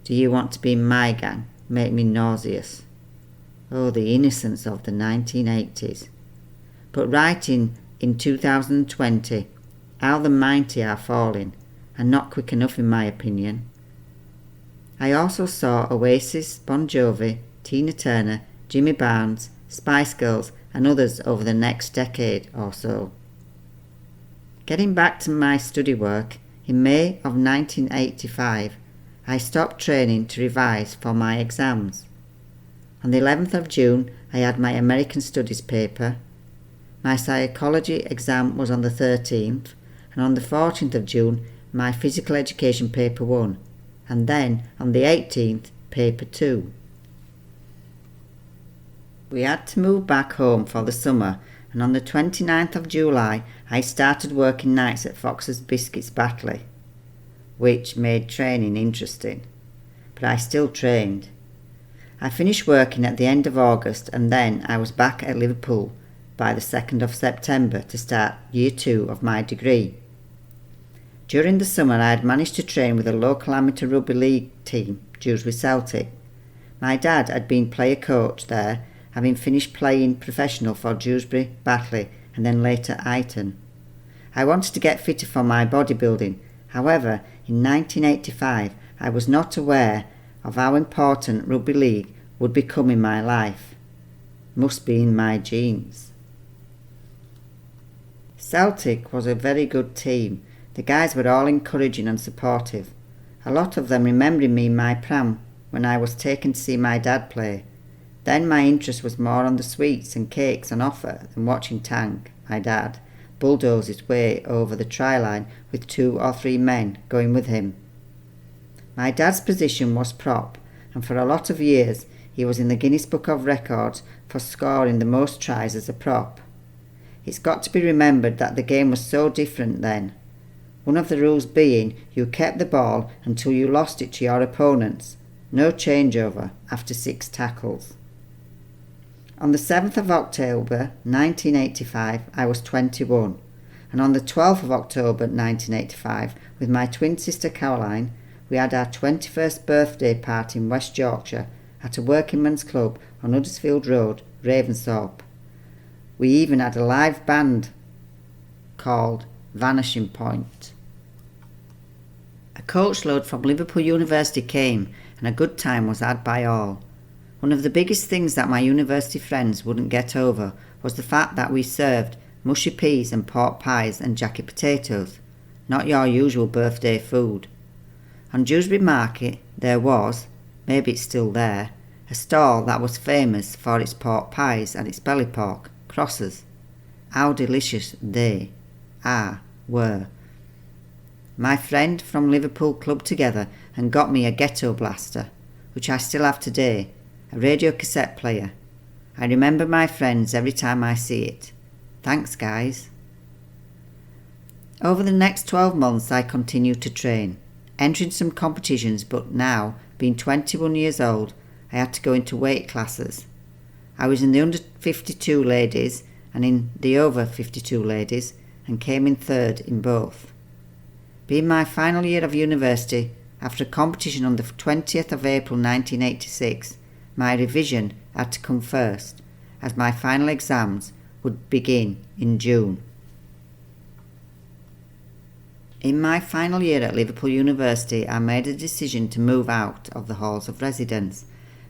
Do You Want to Be My Gang make me nauseous. Oh, the innocence of the 1980s. But writing in 2020, how the mighty are falling, and not quick enough in my opinion. I also saw Oasis, Bon Jovi, Tina Turner, Jimmy Barnes, Spice Girls and others over the next decade or so. Getting back to my study work, in May of 1985 I stopped training to revise for my exams. On the 11th of June I had my American Studies paper. My psychology exam was on the 13th, and on the 14th of June my physical education paper 1. And then on the 18th, paper 2. We had to move back home for the summer, and on the 29th of July I started working nights at Fox's Biscuits Batley, which made training interesting, but I still trained. I finished working at the end of August, and then I was back at Liverpool by the 2nd of September to start year 2 of my degree. During the summer I had managed to train with a local amateur rugby league team, Dewsbury Celtic. My dad had been player coach there, having finished playing professional for Dewsbury, Batley and then later Ayton. I wanted to get fitter for my bodybuilding. However, in 1985 I was not aware of how important rugby league would become in my life. Must be in my genes. Celtic was a very good team. The guys were all encouraging and supportive, a lot of them remembering me in my pram when I was taken to see my dad play. Then my interest was more on the sweets and cakes on offer than watching Tank, my dad, bulldoze his way over the try line with 2 or 3 men going with him. My dad's position was prop, and for a lot of years he was in the Guinness Book of Records for scoring the most tries as a prop. It's got to be remembered that the game was so different then. One of the rules being you kept the ball until you lost it to your opponents. No changeover after 6 tackles. On the 7th of October 1985 I was 21, and on the 12th of October 1985 with my twin sister Caroline we had our 21st birthday party in West Yorkshire at a workingmen's club on Huddersfield Road, Ravensthorpe. We even had a live band called Vanishing Point. A coachload from Liverpool University came and a good time was had by all. One of the biggest things that my university friends wouldn't get over was the fact that we served mushy peas and pork pies and jacket potatoes, not your usual birthday food. On Dewsbury Market there was, maybe it's still there, a stall that was famous for its pork pies and its belly pork, crosses. How delicious they were. My friend from Liverpool clubbed together and got me a ghetto blaster, which I still have today, a radio cassette player. I remember my friends every time I see it. Thanks, guys. Over the next 12 months I continued to train, entering some competitions, but now, being 21 years old, I had to go into weight classes. I was in the under 52 ladies and in the over 52 ladies and came in 3rd in both. Being my final year of university, after a competition on the 20th of April 1986, my revision had to come first, as my final exams would begin in June. In my final year at Liverpool University, I made a decision to move out of the halls of residence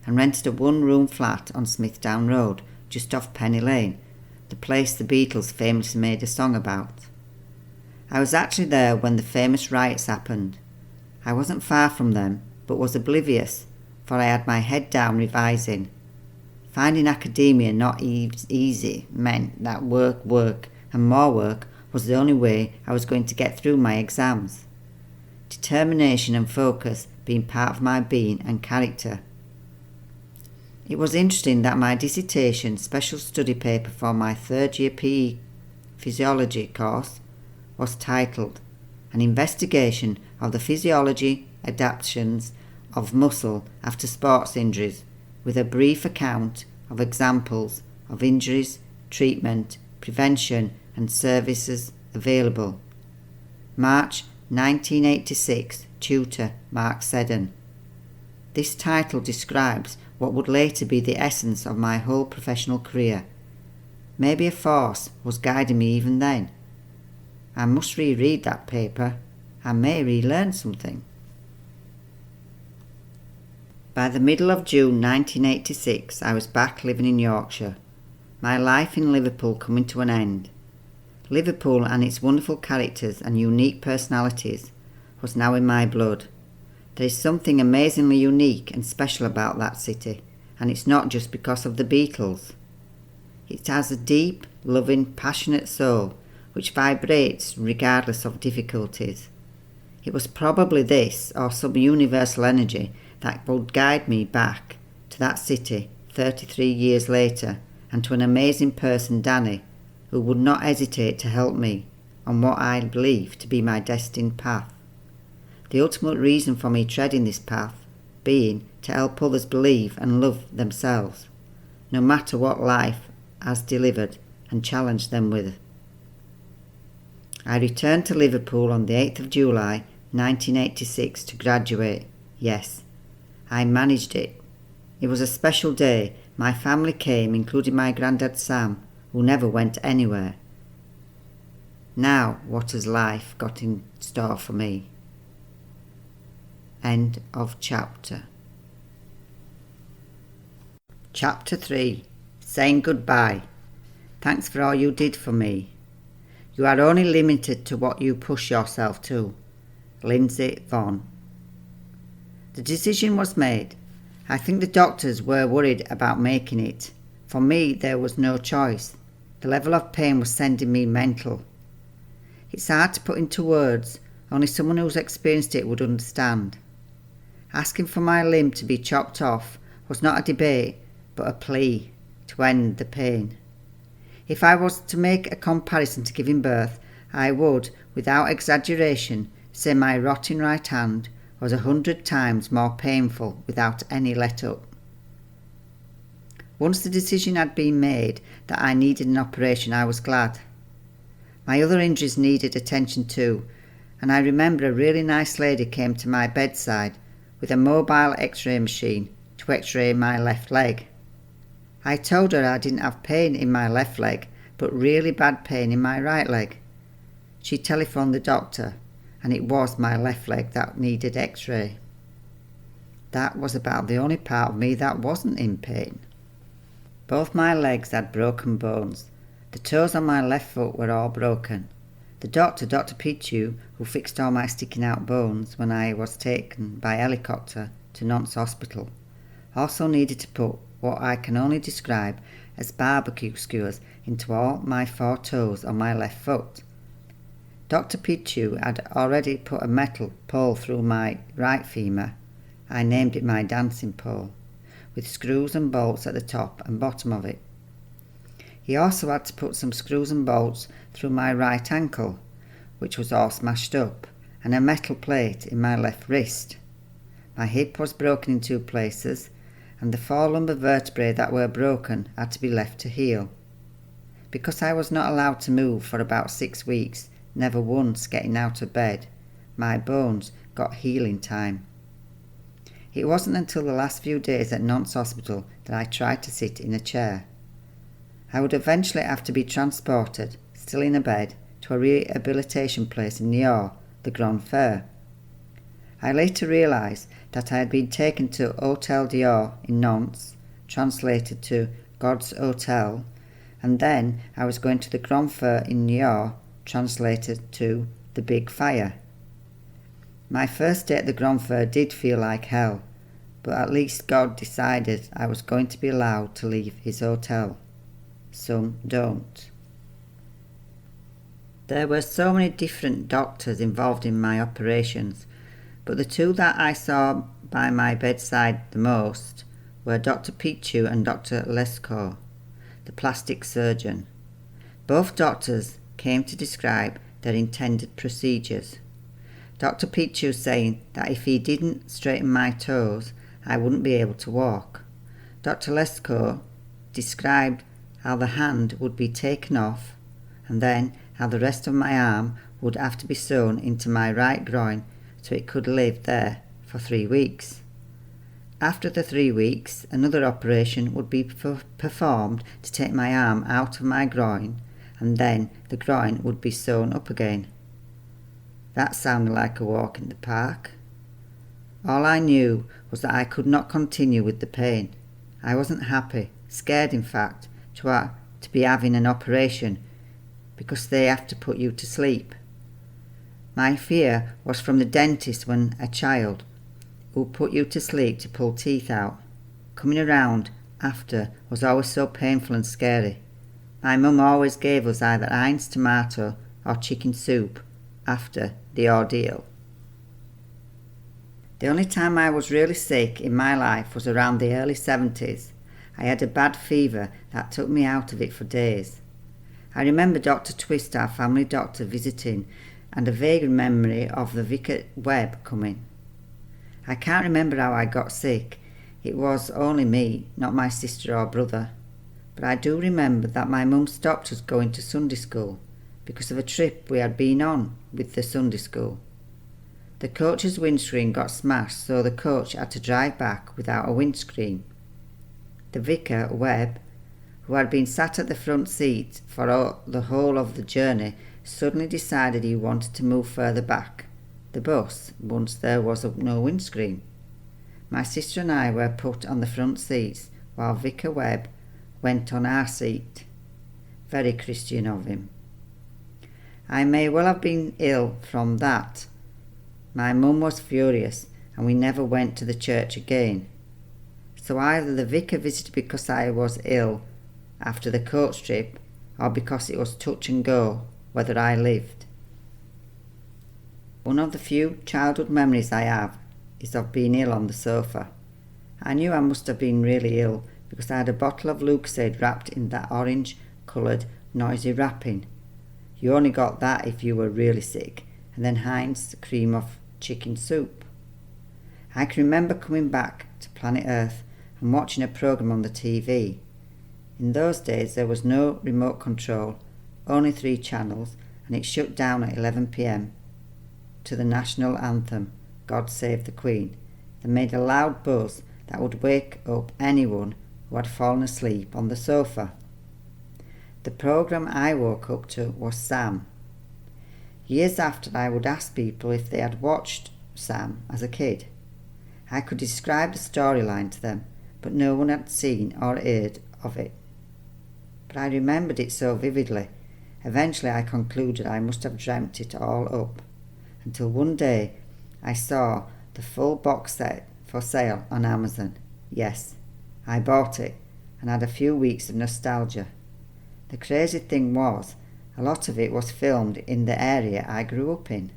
and rented a one-room flat on Smithdown Road, just off Penny Lane, the place the Beatles famously made a song about. I was actually there when the famous riots happened. I wasn't far from them, but was oblivious, for I had my head down revising. Finding academia not easy meant that work, and more work was the only way I was going to get through my exams. Determination and focus being part of my being and character. It was interesting that my dissertation special study paper for my third year PE physiology course was titled An Investigation of the Physiology Adaptations of Muscle After Sports Injuries, with a brief account of examples of injuries, treatment, prevention and services available. March 1986, tutor Mark Seddon. This title describes what would later be the essence of my whole professional career. Maybe a force was guiding me even then. I must reread that paper. I may relearn something. By the middle of June 1986, I was back living in Yorkshire, my life in Liverpool coming to an end. Liverpool and its wonderful characters and unique personalities was now in my blood. There is something amazingly unique and special about that city, and it's not just because of the Beatles. It has a deep, loving, passionate soul which vibrates regardless of difficulties. It was probably this or some universal energy that would guide me back to that city 33 years later, and to an amazing person, Danny, who would not hesitate to help me on what I believe to be my destined path. The ultimate reason for me treading this path being to help others believe and love themselves, no matter what life has delivered and challenged them with. I returned to Liverpool on the 8th of July 1986 to graduate. Yes, I managed it. It was a special day. My family came, including my granddad Sam, who never went anywhere. Now, what has life got in store for me? End of chapter. Chapter 3. Saying Goodbye. Thanks for all you did for me. You are only limited to what you push yourself to. Lindsay Vaughan. The decision was made. I think the doctors were worried about making it. For me, there was no choice. The level of pain was sending me mental. It's hard to put into words. Only someone who's experienced it would understand. Asking for my limb to be chopped off was not a debate, but a plea to end the pain. If I was to make a comparison to giving birth, I would, without exaggeration, say my rotting right hand was 100 times more painful without any let-up. Once the decision had been made that I needed an operation, I was glad. My other injuries needed attention too, and I remember a really nice lady came to my bedside with a mobile x-ray machine to x-ray my left leg. I told her I didn't have pain in my left leg, but really bad pain in my right leg. She telephoned the doctor, and it was my left leg that needed x-ray. That was about the only part of me that wasn't in pain. Both my legs had broken bones. The toes on my left foot were all broken. The doctor, Dr. Pichu, who fixed all my sticking out bones when I was taken by helicopter to Nantes Hospital, also needed to put what I can only describe as barbecue skewers into all my 4 toes on my left foot. Dr. Pichu had already put a metal pole through my right femur. I named it my dancing pole, with screws and bolts at the top and bottom of it. He also had to put some screws and bolts through my right ankle, which was all smashed up, and a metal plate in my left wrist. My hip was broken in 2 places, and the 4 lumbar vertebrae that were broken had to be left to heal. Because I was not allowed to move for about 6 weeks, never once getting out of bed, my bones got healing time. It wasn't until the last few days at Nantes Hospital that I tried to sit in a chair. I would eventually have to be transported, still in a bed, to a rehabilitation place in Niort, the Grand Fer. I later realised that I had been taken to Hôtel Dior in Nantes, translated to God's Hotel, and then I was going to the Grand Fer in Niort, translated to the Big Fire. My first day at the Grand Fer did feel like hell, but at least God decided I was going to be allowed to leave his hotel. Some don't. There were so many different doctors involved in my operations, but the two that I saw by my bedside the most were Dr. Pichu and Dr. Lescaut, the plastic surgeon. Both doctors came to describe their intended procedures. Dr. Pichu saying that if he didn't straighten my toes, I wouldn't be able to walk. Dr. Lescaut described how the hand would be taken off and then how the rest of my arm would have to be sewn into my right groin so it could live there for 3 weeks. After the 3 weeks, another operation would be performed to take my arm out of my groin, and then the groin would be sewn up again. That sounded like a walk in the park. All I knew was that I could not continue with the pain. I wasn't happy, scared in fact, to be having an operation because they have to put you to sleep. My fear was from the dentist when a child, who put you to sleep to pull teeth out. Coming around after was always so painful and scary. My mum always gave us either Heinz tomato or chicken soup after the ordeal. The only time I was really sick in my life was around the early 70s. I had a bad fever that took me out of it for days. I remember Dr. Twist, our family doctor, visiting, and a vague memory of the Vicar Webb coming. I can't remember how I got sick. It was only me, not my sister or brother. But I do remember that my mum stopped us going to Sunday school because of a trip we had been on with the Sunday school. The coach's windscreen got smashed, so the coach had to drive back without a windscreen. The Vicar Webb, who had been sat at the front seat for the whole of the journey, suddenly decided he wanted to move further back the bus once there was no windscreen. My sister and I were put on the front seats while Vicar Webb went on our seat. Very Christian of him. I may well have been ill from that. My mum was furious and we never went to the church again. So either the vicar visited because I was ill after the coach trip or because it was touch and go whether I lived. One of the few childhood memories I have is of being ill on the sofa. I knew I must have been really ill because I had a bottle of Lucozade wrapped in that orange-coloured noisy wrapping. You only got that if you were really sick, and then Heinz cream of chicken soup. I can remember coming back to planet Earth and watching a programme on the TV. In those days there was no remote control, only 3 channels, and it shut down at 11 p.m. to the national anthem, God Save the Queen, that made a loud buzz that would wake up anyone who had fallen asleep on the sofa. The programme I woke up to was Sam. Years after, I would ask people if they had watched Sam as a kid. I could describe the storyline to them, but no one had seen or heard of it. But I remembered it so vividly. Eventually I concluded I must have dreamt it all up, until one day I saw the full box set for sale on Amazon. Yes, I bought it and had a few weeks of nostalgia. The crazy thing was, a lot of it was filmed in the area I grew up in.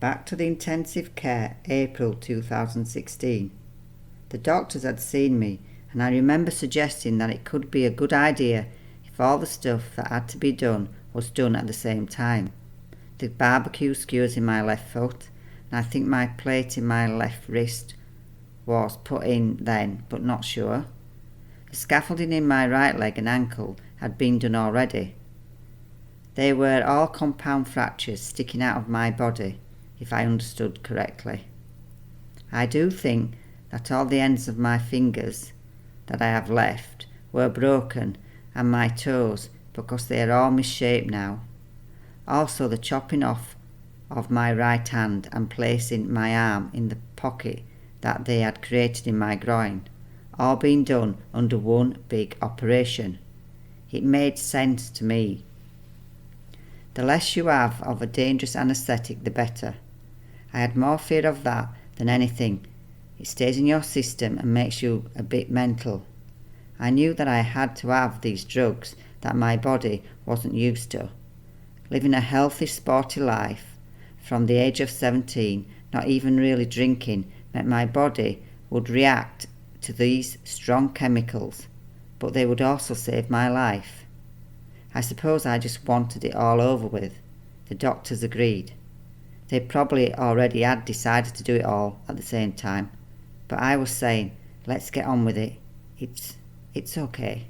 Back to the intensive care, April 2016. The doctors had seen me, and I remember suggesting that it could be a good idea if all the stuff that had to be done was done at the same time. The barbecue skewers in my left foot, and I think my plate in my left wrist was put in then, but not sure. The scaffolding in my right leg and ankle had been done already. They were all compound fractures sticking out of my body, if I understood correctly. I do think that all the ends of my fingers that I have left were broken, and my toes, because they are all misshapen now. Also the chopping off of my right hand and placing my arm in the pocket that they had created in my groin, all being done under one big operation. It made sense to me. The less you have of a dangerous anaesthetic, the better. I had more fear of that than anything. It stays in your system and makes you a bit mental. I knew that I had to have these drugs that my body wasn't used to. Living a healthy, sporty life from the age of 17, not even really drinking, meant my body would react to these strong chemicals, but they would also save my life. I suppose I just wanted it all over with. The doctors agreed. They probably already had decided to do it all at the same time, but I was saying, let's get on with it. It's okay.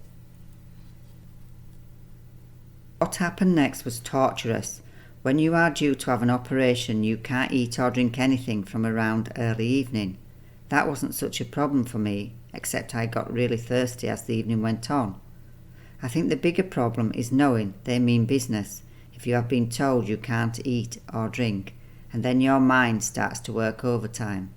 What happened next was torturous. When you are due to have an operation, you can't eat or drink anything from around early evening. That wasn't such a problem for me, except I got really thirsty as the evening went on. I think the bigger problem is knowing they mean business if you have been told you can't eat or drink, and then your mind starts to work overtime.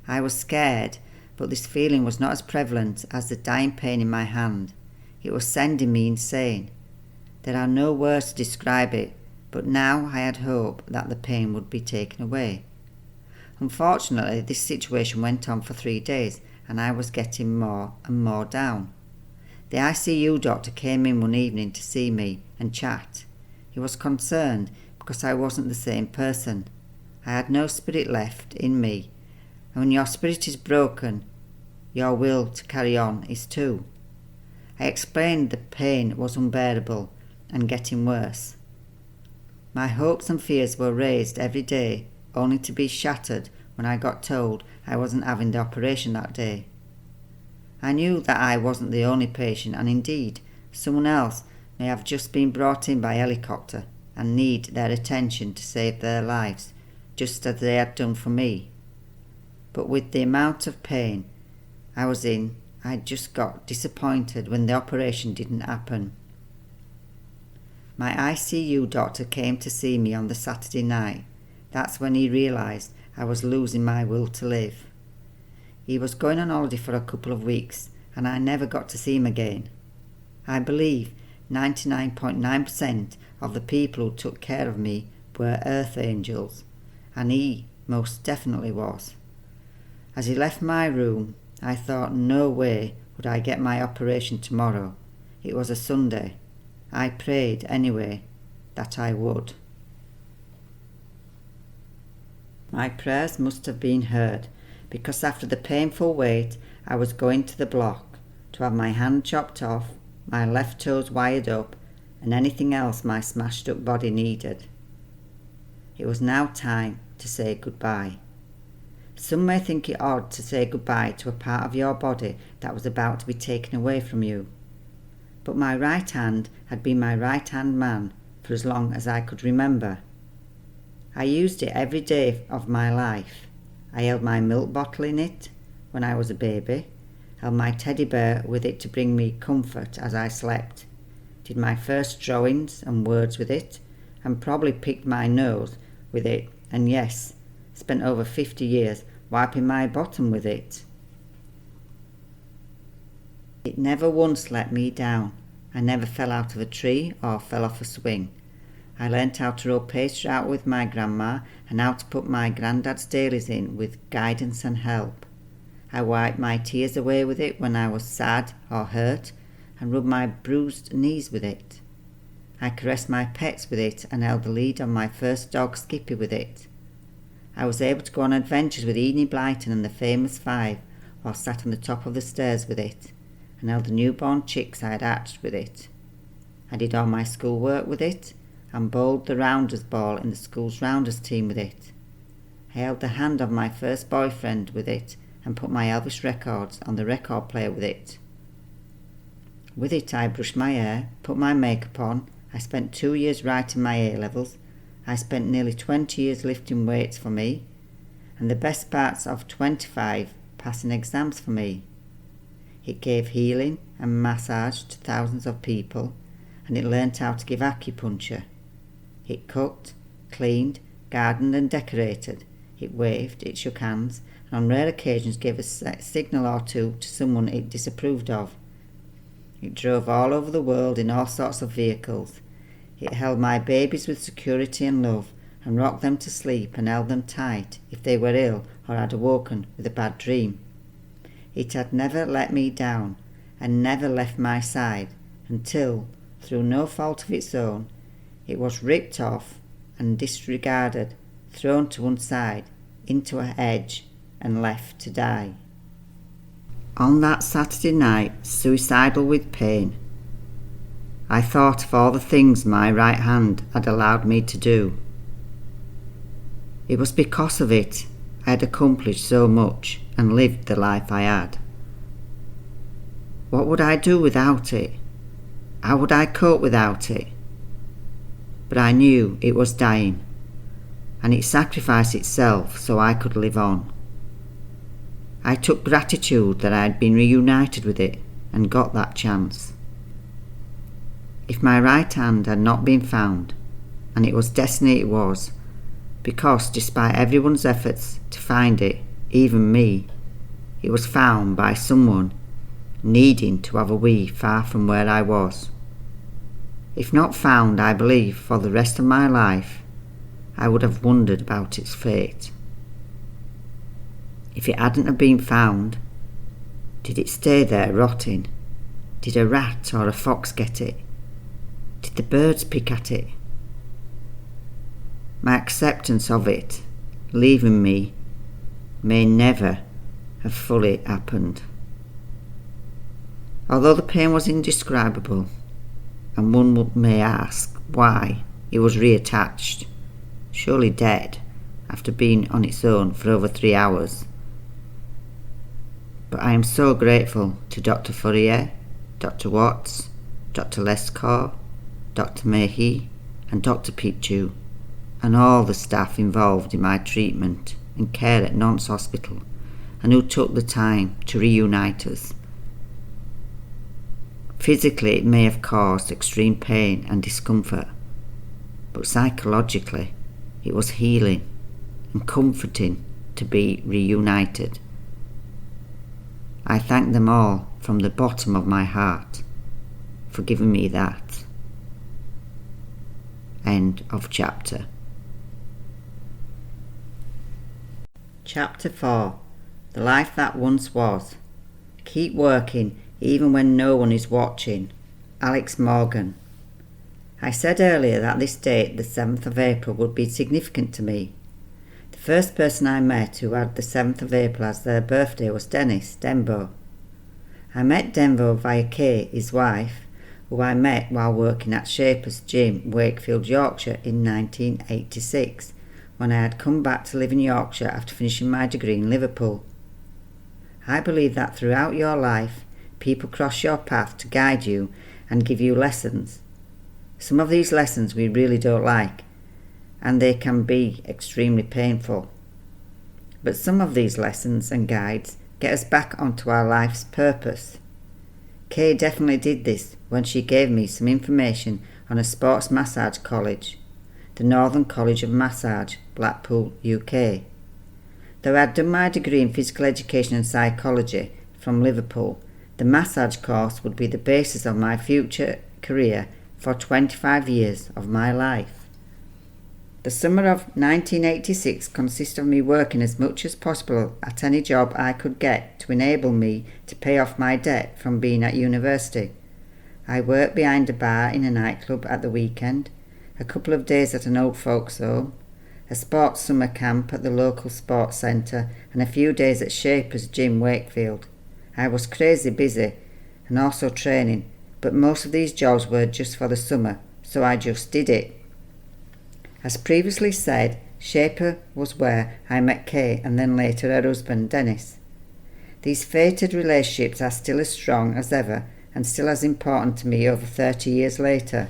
I was scared, but this feeling was not as prevalent as the dying pain in my hand. It was sending me insane. There are no words to describe it, but now I had hope that the pain would be taken away. Unfortunately, this situation went on for 3 days, and I was getting more and more down. The ICU doctor came in one evening to see me and chat. He was concerned because I wasn't the same person. I had no spirit left in me, and when your spirit is broken, your will to carry on is too. I explained the pain was unbearable and getting worse. My hopes and fears were raised every day, only to be shattered when I got told I wasn't having the operation that day. I knew that I wasn't the only patient, and indeed, someone else may have just been brought in by helicopter and need their attention to save their lives, just as they had done for me. But with the amount of pain I was in, I just got disappointed when the operation didn't happen. My ICU doctor came to see me on the Saturday night. That's when he realised I was losing my will to live. He was going on holiday for a couple of weeks, and I never got to see him again. I believe 99.9% of the people who took care of me were earth angels, and he most definitely was. As he left my room, I thought no way would I get my operation tomorrow. It was a Sunday. I prayed anyway that I would. My prayers must have been heard, because after the painful wait I was going to the block to have my hand chopped off, my left toes wired up, and anything else my smashed up body needed. It was now time to say goodbye. Some may think it odd to say goodbye to a part of your body that was about to be taken away from you. But my right hand had been my right-hand man for as long as I could remember. I used it every day of my life. I held my milk bottle in it when I was a baby, held my teddy bear with it to bring me comfort as I slept, did my first drawings and words with it, and probably picked my nose with it, and yes, spent over 50 years wiping my bottom with it. It never once let me down. I never fell out of a tree or fell off a swing. I learnt how to roll pastry out with my grandma and how to put my granddad's dailies in with guidance and help. I wiped my tears away with it when I was sad or hurt and rubbed my bruised knees with it. I caressed my pets with it and held the lead on my first dog Skippy with it. I was able to go on adventures with Enid Blyton and the Famous Five while sat on the top of the stairs with it, and held the newborn chicks I had hatched with it. I did all my schoolwork with it, and bowled the rounders ball in the school's rounders team with it. I held the hand of my first boyfriend with it, and put my Elvis records on the record player with it. With it I brushed my hair, put my makeup on. I spent 2 years writing my A-levels. I spent nearly 20 years lifting weights for me. and the best parts of 25 passing exams for me. It gave healing and massage to thousands of people, and it learnt how to give acupuncture. It cooked, cleaned, gardened and decorated. It waved, it shook hands, and on rare occasions gave a signal or two to someone it disapproved of. It drove all over the world in all sorts of vehicles. It held my babies with security and love, and rocked them to sleep and held them tight if they were ill or had awoken with a bad dream. It had never let me down, and never left my side, until, through no fault of its own, it was ripped off and disregarded, thrown to one side, into a hedge, and left to die. On that Saturday night, suicidal with pain, I thought of all the things my right hand had allowed me to do. It was because of it I had accomplished so much and lived the life I had. What would I do without it? How would I cope without it? But I knew it was dying, and it sacrificed itself so I could live on. I took gratitude that I had been reunited with it and got that chance. If my right hand had not been found, and it was destiny it was, because despite everyone's efforts to find it, even me, it was found by someone needing to have a wee far from where I was. If not found, I believe, for the rest of my life, I would have wondered about its fate. If it hadn't have been found, did it stay there rotting? Did a rat or a fox get it? Did the birds pick at it? My acceptance of it, leaving me, may never have fully happened. Although the pain was indescribable, and one may ask why it was reattached, surely dead, after being on its own for over 3 hours. But I am so grateful to Dr. Fourier, Dr. Watts, Dr. Lescaut, Dr. Mayhew and Dr. Pichu, and all the staff involved in my treatment and care at Nantes Hospital, and who took the time to reunite us. Physically, it may have caused extreme pain and discomfort, but psychologically, it was healing and comforting to be reunited. I thank them all from the bottom of my heart for giving me that. End of chapter. Chapter 4. The Life That Once Was. Keep working even when no one is watching. Alex Morgan. I said earlier that this date, the 7th of April, would be significant to me. The first person I met who had the 7th of April as their birthday was Dennis Denbo. I met Denbo via Kay, his wife, who I met while working at Shaper's Gym, Wakefield, Yorkshire in 1986, when I had come back to live in Yorkshire after finishing my degree in Liverpool. I believe that throughout your life, people cross your path to guide you and give you lessons. Some of these lessons we really don't like, and they can be extremely painful. But some of these lessons and guides get us back onto our life's purpose. Kay definitely did this when she gave me some information on a sports massage college, the Northern College of Massage, Blackpool, UK. Though I had done my degree in physical education and psychology from Liverpool, the massage course would be the basis of my future career for 25 years of my life. The summer of 1986 consisted of me working as much as possible at any job I could get to enable me to pay off my debt from being at university. I worked behind a bar in a nightclub at the weekend, a couple of days at an old folks' home, a sports summer camp at the local sports centre, and a few days at Shaper's Gym, Wakefield. I was crazy busy and also training, but most of these jobs were just for the summer, so I just did it. As previously said, Shaper was where I met Kay and then later her husband Dennis. These fated relationships are still as strong as ever and still as important to me over 30 years later.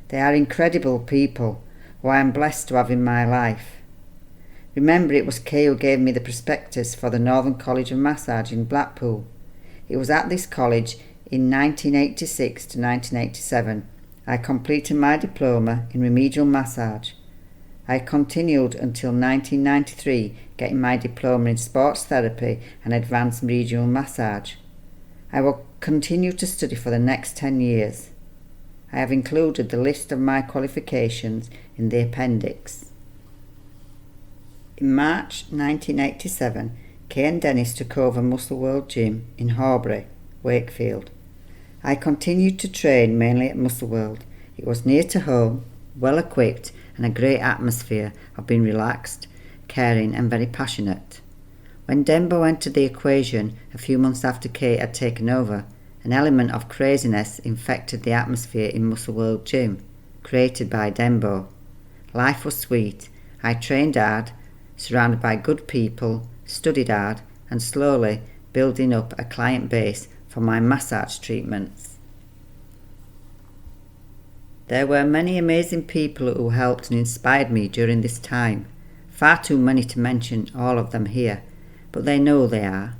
They are incredible people who I am blessed to have in my life. Remember, it was Kay who gave me the prospectus for the Northern College of Massage in Blackpool. It was at this college in 1986 to 1987 I completed my diploma in remedial massage. I continued until 1993 getting my diploma in sports therapy and advanced regional massage. I will continue to study for the next 10 years. I have included the list of my qualifications in the appendix. In March 1987, Kay and Dennis took over Muscle World Gym in Horbury, Wakefield. I continued to train mainly at Muscle World. It was near to home, well equipped, and a great atmosphere of being relaxed, caring and very passionate. When Dembo entered the equation a few months after Kay had taken over, an element of craziness infected the atmosphere in Muscle World Gym, created by Dembo. Life was sweet. I trained hard, surrounded by good people, studied hard, and slowly building up a client base for my massage treatments. There were many amazing people who helped and inspired me during this time. Far too many to mention all of them here, but they know they are.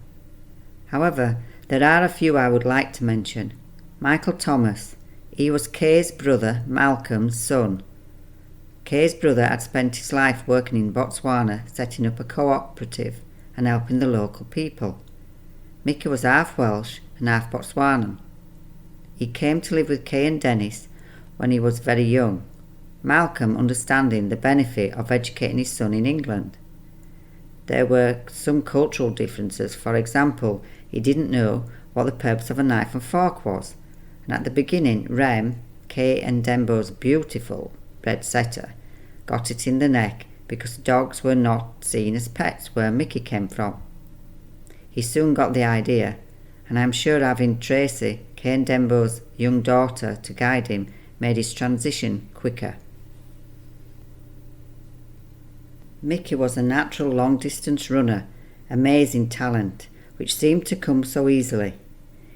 However, there are a few I would like to mention. Michael Thomas. He was Kay's brother, Malcolm's son. Kay's brother had spent his life working in Botswana, setting up a cooperative and helping the local people. Mickey was half Welsh and half Botswanan. He came to live with Kay and Dennis when he was very young, Malcolm understanding the benefit of educating his son in England. There were some cultural differences. For example, he didn't know what the purpose of a knife and fork was, and at the beginning Rem, Kay and Dembo's beautiful red setter, got it in the neck because dogs were not seen as pets where Mickey came from. He soon got the idea, and I'm sure having Tracy, Kay and Dembo's young daughter, to guide him made his transition quicker. Mickey was a natural long-distance runner, amazing talent, which seemed to come so easily.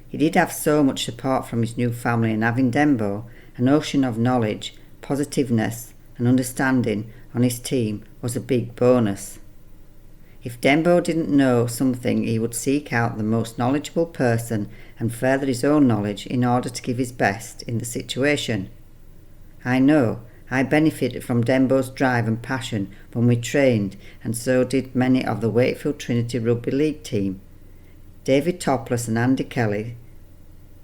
He did have so much support from his new family, and having Dembo, an ocean of knowledge, positiveness and understanding on his team was a big bonus. If Dembo didn't know something, he would seek out the most knowledgeable person and further his own knowledge in order to give his best in the situation. I know I benefited from Dembo's drive and passion when we trained, and so did many of the Wakefield Trinity Rugby League team. David Topless and Andy Kelly,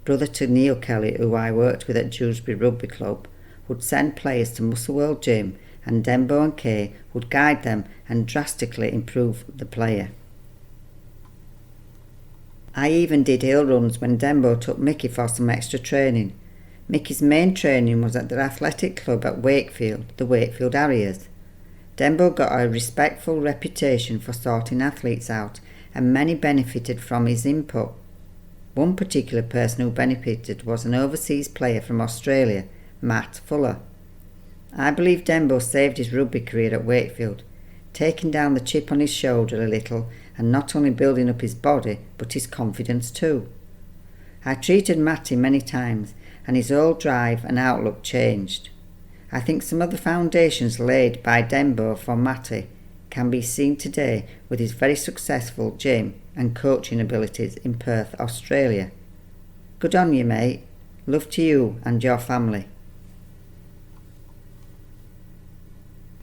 brother to Neil Kelly, who I worked with at Dewsbury Rugby Club, would send players to Muscle World Gym, and Dembo and Kay would guide them and drastically improve the player. I even did hill runs when Dembo took Mickey for some extra training. Mickey's main training was at the athletic club at Wakefield, the Wakefield Harriers. Dembo got a respectful reputation for sorting athletes out, and many benefited from his input. One particular person who benefited was an overseas player from Australia, Matt Fuller. I believe Dembo saved his rugby career at Wakefield, taking down the chip on his shoulder a little and not only building up his body but his confidence too. I treated Matty many times, and his whole drive and outlook changed. I think some of the foundations laid by Dembo for Matty can be seen today with his very successful gym and coaching abilities in Perth, Australia. Good on you, mate. Love to you and your family.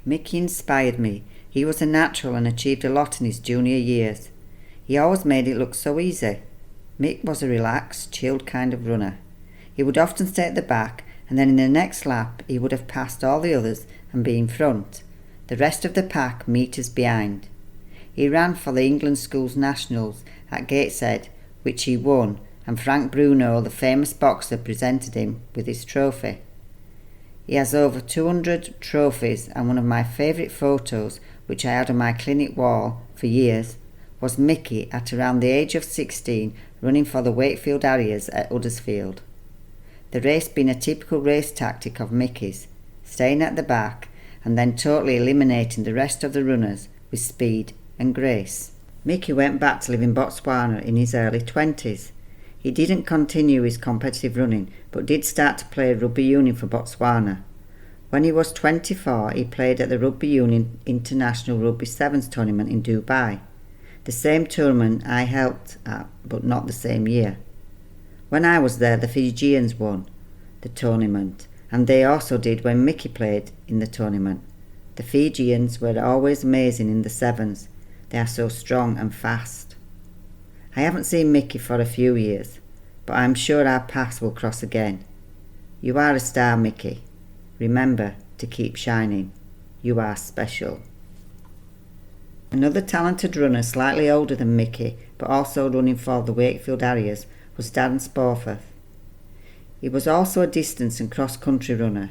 Mickey inspired me. He was a natural and achieved a lot in his junior years. He always made it look so easy. Mick was a relaxed, chilled kind of runner. He would often stay at the back, and then in the next lap he would have passed all the others and be in front, the rest of the pack metres behind. He ran for the England Schools Nationals at Gateshead, which he won, and Frank Bruno, the famous boxer, presented him with his trophy. He has over 200 trophies, and one of my favourite photos, which I had on my clinic wall for years, was Mickey at around the age of 16 running for the Wakefield Harriers at Huddersfield. The race being a typical race tactic of Mickey's, staying at the back and then totally eliminating the rest of the runners with speed and grace. Mickey went back to live in Botswana in his early 20s. He didn't continue his competitive running but did start to play rugby union for Botswana. When he was 24, he played at the Rugby Union International Rugby Sevens tournament in Dubai, the same tournament I helped at, but not the same year. When I was there, the Fijians won the tournament, and they also did when Mickey played in the tournament. The Fijians were always amazing in the sevens. They are so strong and fast. I haven't seen Mickey for a few years, but I'm sure our paths will cross again. You are a star, Mickey. Remember to keep shining. You are special. Another talented runner slightly older than Mickey, but also running for the Wakefield Harriers, was Darren Sporforth. He was also a distance and cross-country runner.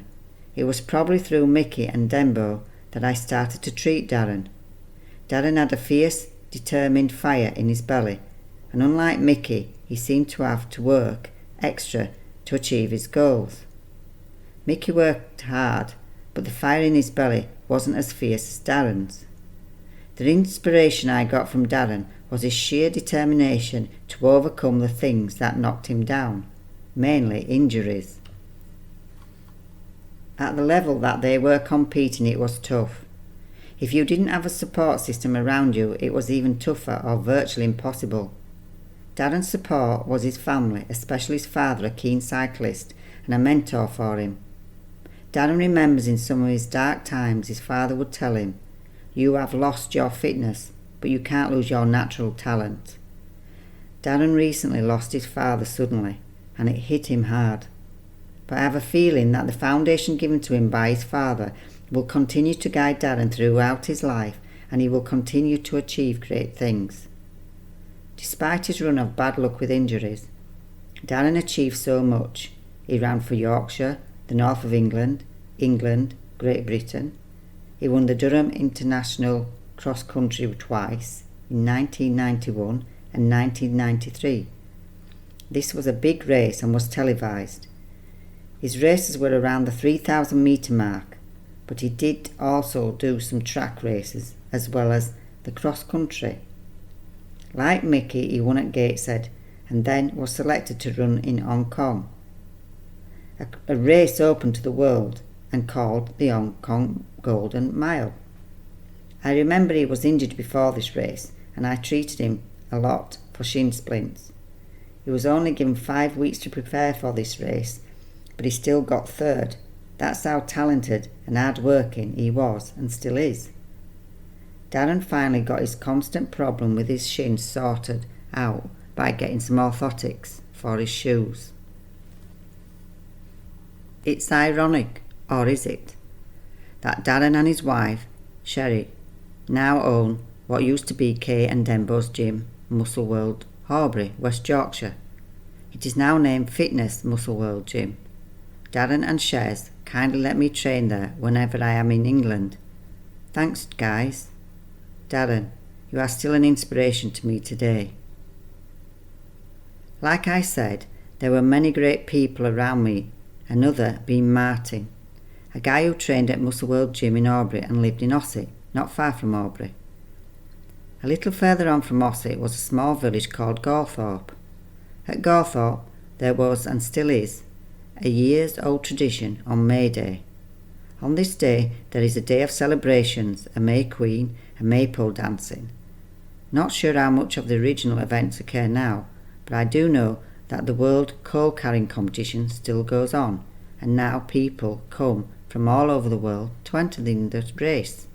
It was probably through Mickey and Dembo that I started to treat Darren. Darren had a fierce, determined fire in his belly, and unlike Mickey, he seemed to have to work extra to achieve his goals. Mickey worked hard, but the fire in his belly wasn't as fierce as Darren's. The inspiration I got from Darren was his sheer determination to overcome the things that knocked him down, mainly injuries. At the level that they were competing, it was tough. If you didn't have a support system around you, it was even tougher or virtually impossible. Darren's support was his family, especially his father, a keen cyclist and a mentor for him. Darren remembers in some of his dark times his father would tell him, "You have lost your fitness, but you can't lose your natural talent." Darren recently lost his father suddenly, and it hit him hard. But I have a feeling that the foundation given to him by his father will continue to guide Darren throughout his life, and he will continue to achieve great things. Despite his run of bad luck with injuries, Darren achieved so much. He ran for Yorkshire, the north of England, Great Britain. He won the Durham International Cross Country twice, in 1991 and 1993. This was a big race and was televised. His races were around the 3,000 metre mark, but he did also do some track races as well as the cross country. Like Mickey, he won at Gateshead and then was selected to run in Hong Kong. A race open to the world and called the Hong Kong Golden Mile. I remember he was injured before this race and I treated him a lot for shin splints. He was only given 5 weeks to prepare for this race, but he still got third. That's how talented and hard-working he was and still is. Darren finally got his constant problem with his shins sorted out by getting some orthotics for his shoes. It's ironic, or is it, that Darren and his wife, Sherry, now own what used to be Kay and Dembo's gym, Muscle World, Horbury, West Yorkshire. It is now named Fitness Muscle World Gym. Darren and Shez kindly let me train there whenever I am in England. Thanks, guys. Darren, you are still an inspiration to me today. Like I said, there were many great people around me, another being Martin, a guy who trained at Muscle World Gym in Horbury and lived in Ossett, not far from Horbury. A little further on from Ossett was a small village called Gawthorpe. At Gawthorpe there was, and still is, a years-old tradition on May Day. On this day there is a day of celebrations, a May Queen, and maypole dancing. Not sure how much of the original events occur now, but I do know that the World Coal Carrying Competition still goes on, and now people come from all over the world to enter in the race.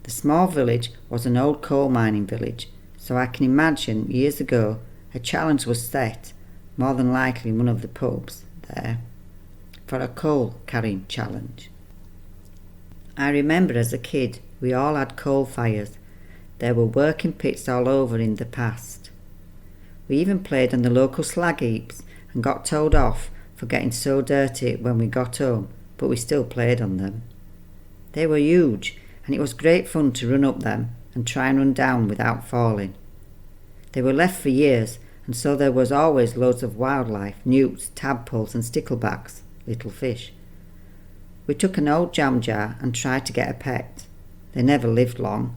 The small village was an old coal mining village, so I can imagine years ago a challenge was set, more than likely in one of the pubs there, for a coal carrying challenge. I remember as a kid we all had coal fires. There were working pits all over in the past. We even played on the local slag heaps and got told off for getting so dirty when we got home, but we still played on them. They were huge, and it was great fun to run up them and try and run down without falling. They were left for years, and so there was always loads of wildlife, newts, tadpoles and sticklebacks, little fish. We took an old jam jar and tried to get a pet. They never lived long,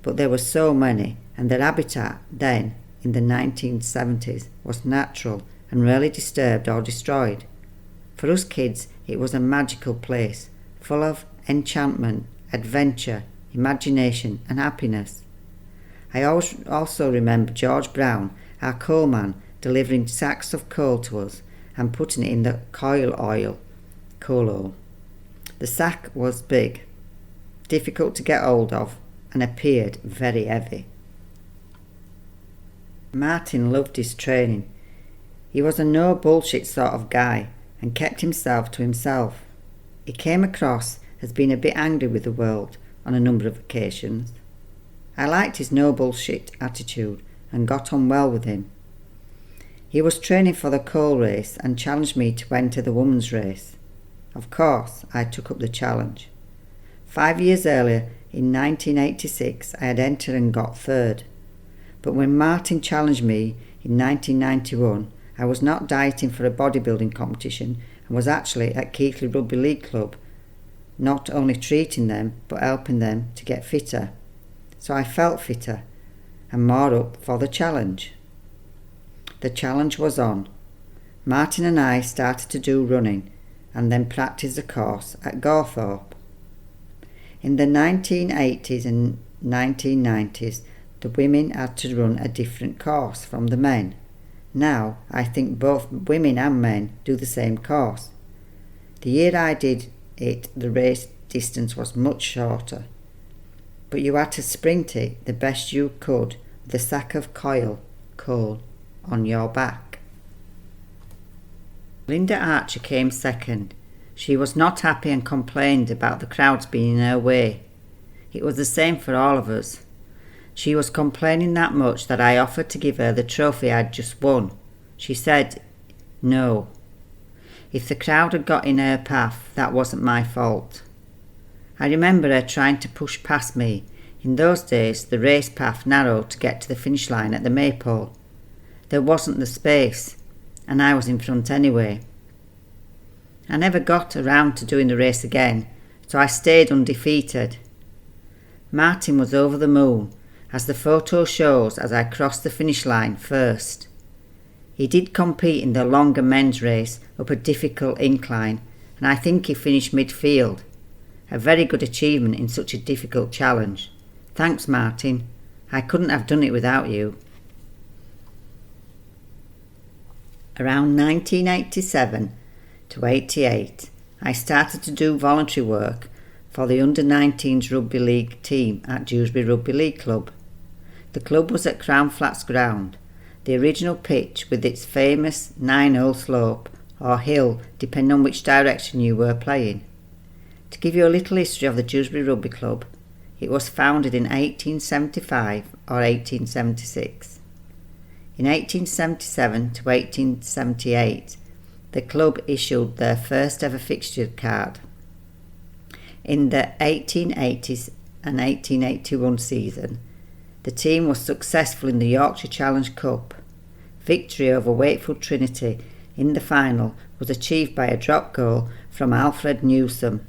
but there were so many, and their habitat then, in the 1970s, was natural and rarely disturbed or destroyed. For us kids, It was a magical place, full of enchantment, adventure, imagination and happiness. I also remember George Brown, our coalman, delivering sacks of coal to us and putting it in the coal hole. The sack was big, difficult to get hold of, and appeared very heavy. Martin loved his training. He was a no bullshit sort of guy and kept himself to himself. He came across as being a bit angry with the world on a number of occasions. I liked his no bullshit attitude and got on well with him. He was training for the coal race and challenged me to enter the women's race. Of course, I took up the challenge. 5 years earlier, in 1986, I had entered and got third. But when Martin challenged me in 1991, I was not dieting for a bodybuilding competition and was actually at Keighley Rugby League Club, not only treating them but helping them to get fitter. So I felt fitter and more up for the challenge. The challenge was on. Martin and I started to do running and then practice the course at Gawthorpe. In the 1980s and 1990s, the women had to run a different course from the men. Now, I think both women and men do the same course. The year I did it, the race distance was much shorter, but you had to sprint it the best you could with a sack of coal on your back. Linda Archer came second. She was not happy and complained about the crowds being in her way. It was the same for all of us. She was complaining that much that I offered to give her the trophy I'd just won. She said no. If the crowd had got in her path, that wasn't my fault. I remember her trying to push past me. In those days, the race path narrowed to get to the finish line at the Maypole. There wasn't the space, and I was in front anyway. I never got around to doing the race again, so I stayed undefeated. Martin was over the moon, as the photo shows, as I crossed the finish line first. He did compete in the longer men's race up a difficult incline, and I think he finished midfield. A very good achievement in such a difficult challenge. Thanks, Martin. I couldn't have done it without you. Around 1987 to 88, I started to do voluntary work for the under-19s rugby league team at Dewsbury Rugby League Club. The club was at Crown Flats ground, the original pitch with its famous 9-hole slope or hill depending on which direction you were playing. To give you a little history of the Dewsbury Rugby Club, it was founded in 1875 or 1876. In 1877 to 1878, the club issued their first ever fixture card. In the 1880s and 1881 season, the team was successful in the Yorkshire Challenge Cup. Victory over Wakefield Trinity in the final was achieved by a drop goal from Alfred Newsome.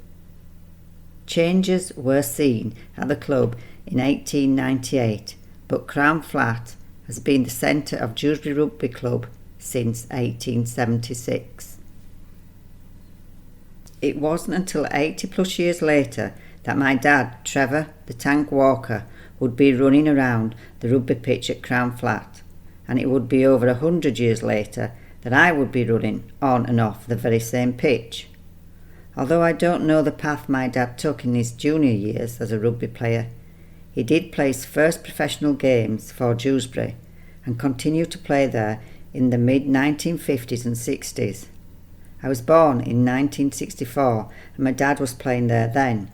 Changes were seen at the club in 1898, but Crown Flat has been the centre of Dewsbury Rugby Club since 1876. It wasn't until 80 plus years later that my dad, Trevor the Tank Walker, would be running around the rugby pitch at Crown Flat, and it would be over 100 years later that I would be running on and off the very same pitch. Although I don't know the path my dad took in his junior years as a rugby player, he did play his first professional games for Dewsbury and continued to play there in the mid-1950s and 60s. I was born in 1964 and my dad was playing there then.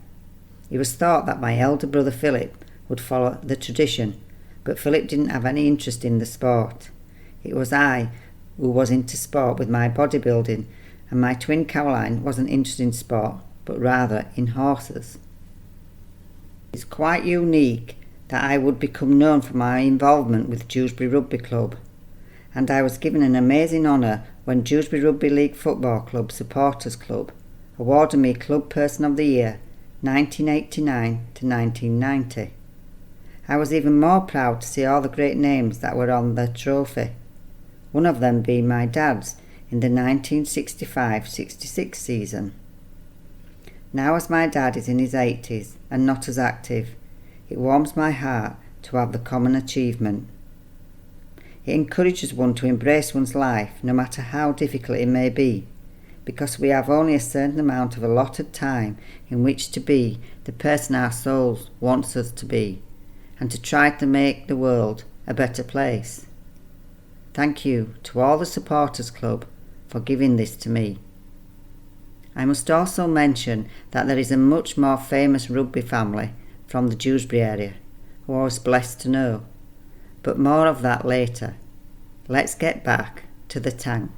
It was thought that my elder brother Philip would follow the tradition, but Philip didn't have any interest in the sport. It was I who was into sport with my bodybuilding, and my twin Caroline wasn't interested in sport, but rather in horses. It's quite unique that I would become known for my involvement with Dewsbury Rugby Club, and I was given an amazing honour when Dewsbury Rugby League Football Club Supporters Club awarded me Club Person of the Year 1989 to 1990. I was even more proud to see all the great names that were on the trophy, one of them being my dad's in the 1965-66 season. Now, as my dad is in his 80s and not as active, it warms my heart to have the common achievement. It encourages one to embrace one's life, no matter how difficult it may be, because we have only a certain amount of allotted time in which to be the person our souls wants us to be, and to try to make the world a better place. Thank you to all the Supporters Club for giving this to me. I must also mention that there is a much more famous rugby family from the Dewsbury area, who I was blessed to know, but more of that later. Let's get back to the tank.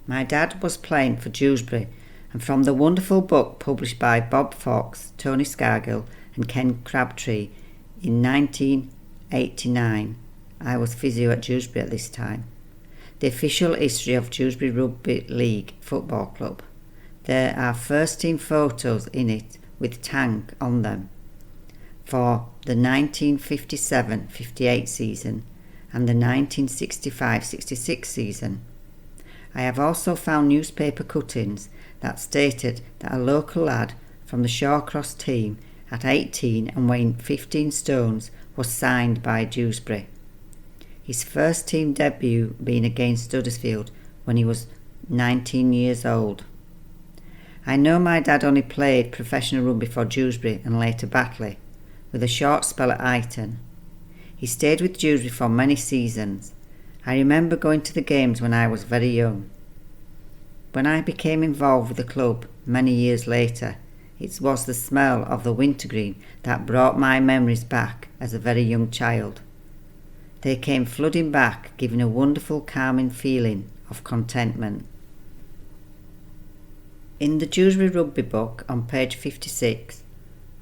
My dad was playing for Dewsbury, and from the wonderful book published by Bob Fox, Tony Scargill and Ken Crabtree in 1989, I was physio at Dewsbury at this time, the official history of Dewsbury Rugby League Football Club. There are first team photos in it with Tank on them for the 1957-58 season and the 1965-66 season. I have also found newspaper cuttings that stated that a local lad from the Shawcross team at 18 and weighing 15 stones was signed by Dewsbury. His first team debut being against Huddersfield when he was 19 years old. I know my dad only played professional rugby for Dewsbury and later Batley, with a short spell at Ayton. He stayed with Dewsbury for many seasons. I remember going to the games when I was very young. When I became involved with the club many years later, it was the smell of the wintergreen that brought my memories back as a very young child. They came flooding back, giving a wonderful calming feeling of contentment. In the Dewsbury Rugby book on page 56,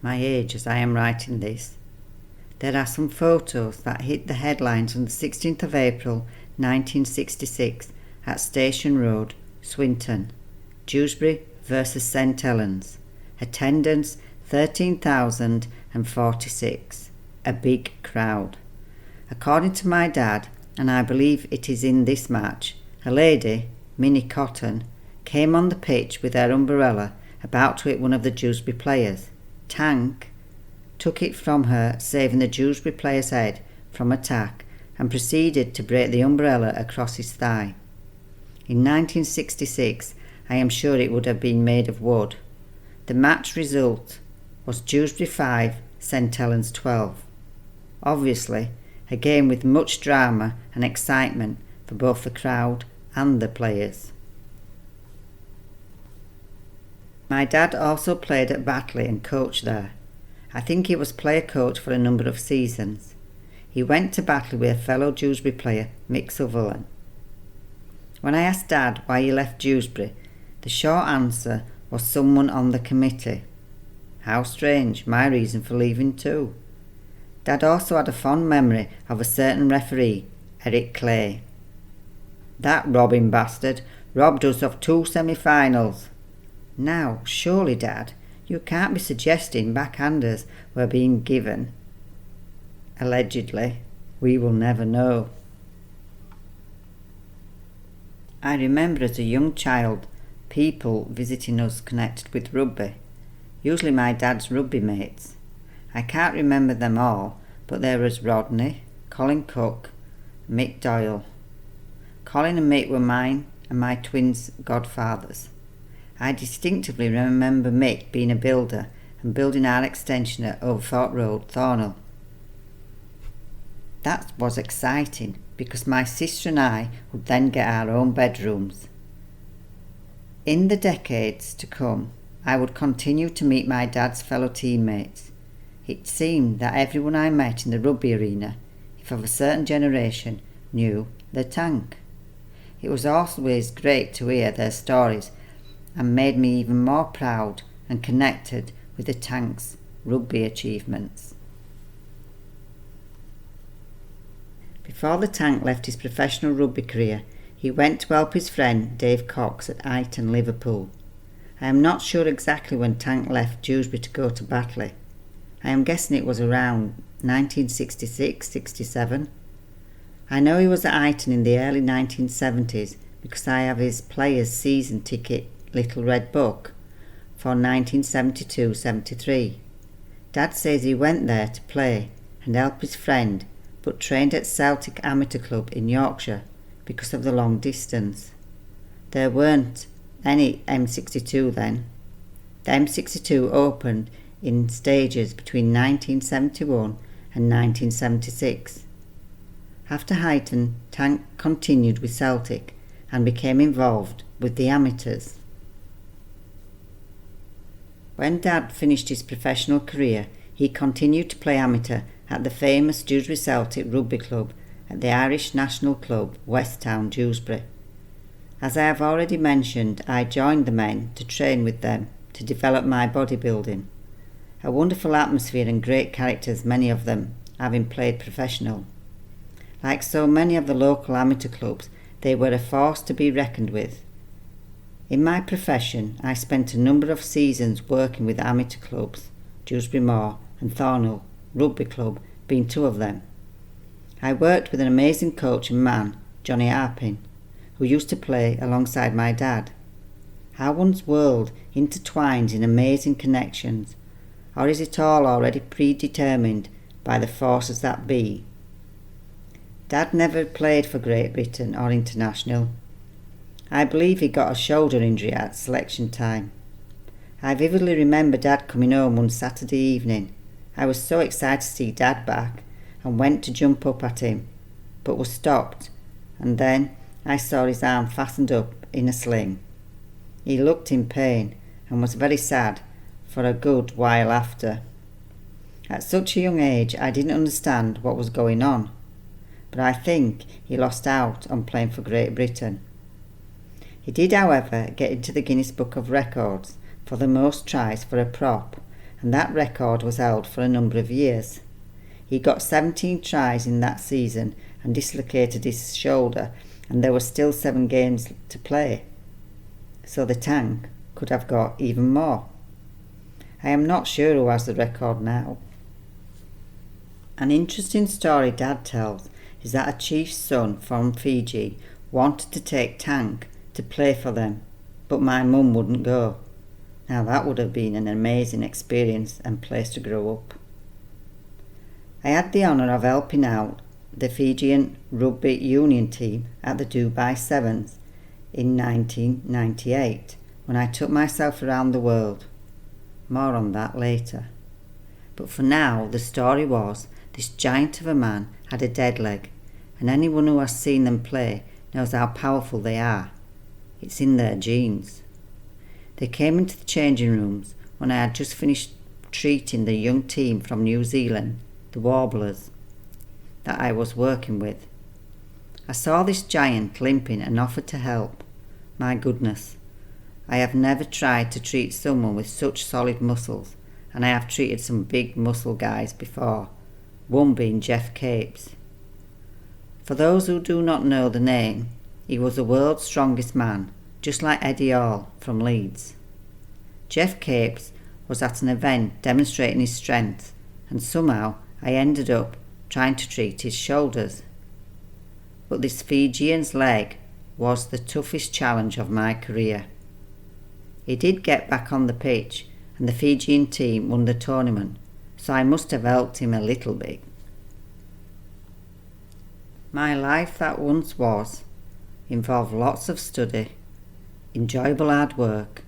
my age as I am writing this, there are some photos that hit the headlines on the 16th of April 1966 at Station Road, Swinton, Dewsbury versus St Helens. Attendance 13,046, a big crowd. According to my dad, and I believe it is in this match, a lady, Minnie Cotton, came on the pitch with her umbrella about to hit one of the Dewsbury players. Tank took it from her, saving the Dewsbury player's head from attack, and proceeded to break the umbrella across his thigh. In 1966, I am sure it would have been made of wood. The match result was Dewsbury 5, St Helens 12. Obviously, a game with much drama and excitement for both the crowd and the players. My dad also played at Batley and coached there. I think he was player coach for a number of seasons. He went to Batley with a fellow Dewsbury player, Mick Sutherland. When I asked Dad why he left Dewsbury, the short answer was someone on the committee. How strange, my reason for leaving too. Dad also had a fond memory of a certain referee, Eric Clay. That robbing bastard robbed us of 2 semi-finals. Now, surely, Dad, you can't be suggesting backhanders were being given. Allegedly, we will never know. I remember as a young child people visiting us connected with rugby, usually my dad's rugby mates. I can't remember them all, but there was Rodney, Colin Cook, Mick Doyle. Colin and Mick were mine and my twins' godfathers. I distinctively remember Mick being a builder and building our extension at Overthorpe Road, Thornhill. That was exciting because my sister and I would then get our own bedrooms. In the decades to come, I would continue to meet my dad's fellow teammates. It seemed that everyone I met in the rugby arena, if of a certain generation, knew the Tank. It was always great to hear their stories and made me even more proud and connected with the Tank's rugby achievements. Before the Tank left his professional rugby career, he went to help his friend Dave Cox at Ayton, Liverpool. I am not sure exactly when Tank left Dewsbury to go to Batley. I am guessing it was around 1966-67. I know he was at Eighton in the early 1970s because I have his player's season ticket little red book for 1972-73. Dad says he went there to play and help his friend, but trained at Celtic Amateur Club in Yorkshire because of the long distance. There weren't any M62 then. The M62 opened in stages between 1971 and 1976. After Heighton, Tank continued with Celtic and became involved with the amateurs. When Dad finished his professional career, he continued to play amateur at the famous Dewsbury Celtic Rugby Club at the Irish National Club, West Town, Dewsbury. As I have already mentioned, I joined the men to train with them to develop my bodybuilding. A wonderful atmosphere and great characters, many of them having played professional. Like so many of the local amateur clubs, they were a force to be reckoned with. In my profession, I spent a number of seasons working with amateur clubs, Dewsbury Moor and Thornhill Rugby Club being two of them. I worked with an amazing coach and man, Johnny Arpin, who used to play alongside my dad. How one's world intertwines in amazing connections, or is it all already predetermined by the forces that be? Dad never played for Great Britain or international. I believe he got a shoulder injury at selection time. I vividly remember Dad coming home one Saturday evening. I was so excited to see Dad back and went to jump up at him, but was stopped, and then I saw his arm fastened up in a sling. He looked in pain and was very sad for a good while after. At such a young age I didn't understand what was going on, but I think he lost out on playing for Great Britain. He did, however, get into the Guinness Book of Records for the most tries for a prop, and that record was held for a number of years. He got 17 tries in that season and dislocated his shoulder, and there were still 7 games to play, so the Tank could have got even more. I am not sure who has the record now. An interesting story Dad tells is that a chief's son from Fiji wanted to take Tank to play for them, but my mum wouldn't go. Now that would have been an amazing experience and place to grow up. I had the honour of helping out the Fijian rugby union team at the Dubai Sevens in 1998 when I took myself around the world. More on that later. But for now, the story was this giant of a man had a dead leg, and anyone who has seen them play knows how powerful they are. It's in their genes. They came into the changing rooms when I had just finished treating the young team from New Zealand, the Warblers, that I was working with. I saw this giant limping and offered to help. My goodness, I have never tried to treat someone with such solid muscles, and I have treated some big muscle guys before, one being Jeff Capes. For those who do not know the name, he was the world's strongest man, just like Eddie Hall from Leeds. Jeff Capes was at an event demonstrating his strength, and somehow I ended up trying to treat his shoulders. But this Fijian's leg was the toughest challenge of my career. He did get back on the pitch, and the Fijian team won the tournament, so I must have helped him a little bit. My life that once was involved lots of study, enjoyable hard work,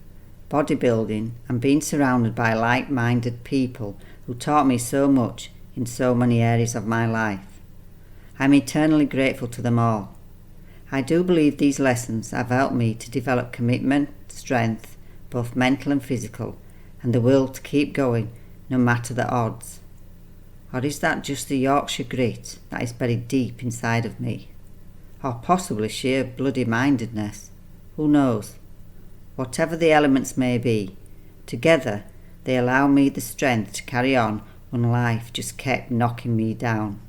bodybuilding, and being surrounded by like-minded people who taught me so much in so many areas of my life. I'm eternally grateful to them all. I do believe these lessons have helped me to develop commitment, strength, both mental and physical, and the will to keep going no matter the odds. Or is that just the Yorkshire grit that is buried deep inside of me? Or possibly sheer bloody-mindedness? Who knows? Whatever the elements may be, together they allow me the strength to carry on when life just kept knocking me down.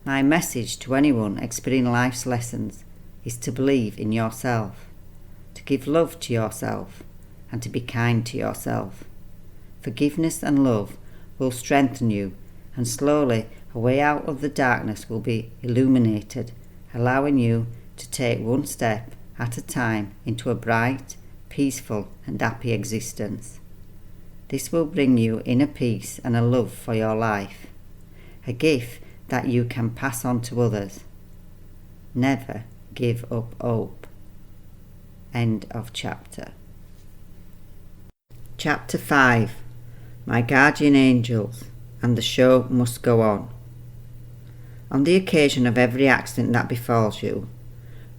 My message to anyone experiencing life's lessons is to believe in yourself, to give love to yourself, and to be kind to yourself. Forgiveness and love will strengthen you and slowly a way out of the darkness will be illuminated, allowing you to take one step at a time into a bright, peaceful and happy existence. This will bring you inner peace and a love for your life, a gift that you can pass on to others. Never give up hope. End of chapter. Chapter 5. My Guardian Angels, and the show must go on. On the occasion of every accident that befalls you,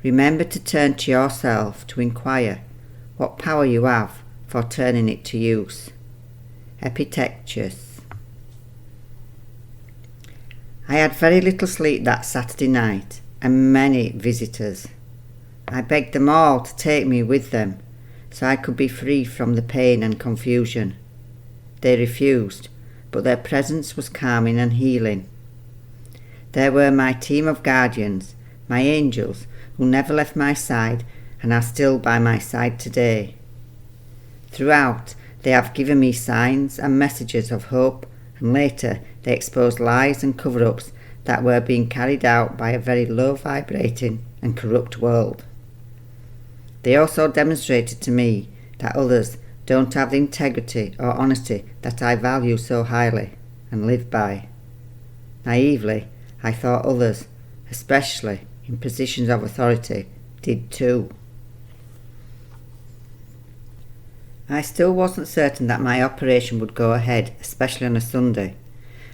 remember to turn to yourself to inquire what power you have for turning it to use. Epictetus. I had very little sleep that Saturday night, and many visitors. I begged them all to take me with them, so I could be free from the pain and confusion. They refused, but their presence was calming and healing. There were my team of guardians, my angels, who never left my side and are still by my side today. Throughout, they have given me signs and messages of hope, and later they exposed lies and cover-ups that were being carried out by a very low-vibrating and corrupt world. They also demonstrated to me that others don't have the integrity or honesty that I value so highly and live by. Naively, I thought others, especially in positions of authority, did too. I still wasn't certain that my operation would go ahead, especially on a Sunday,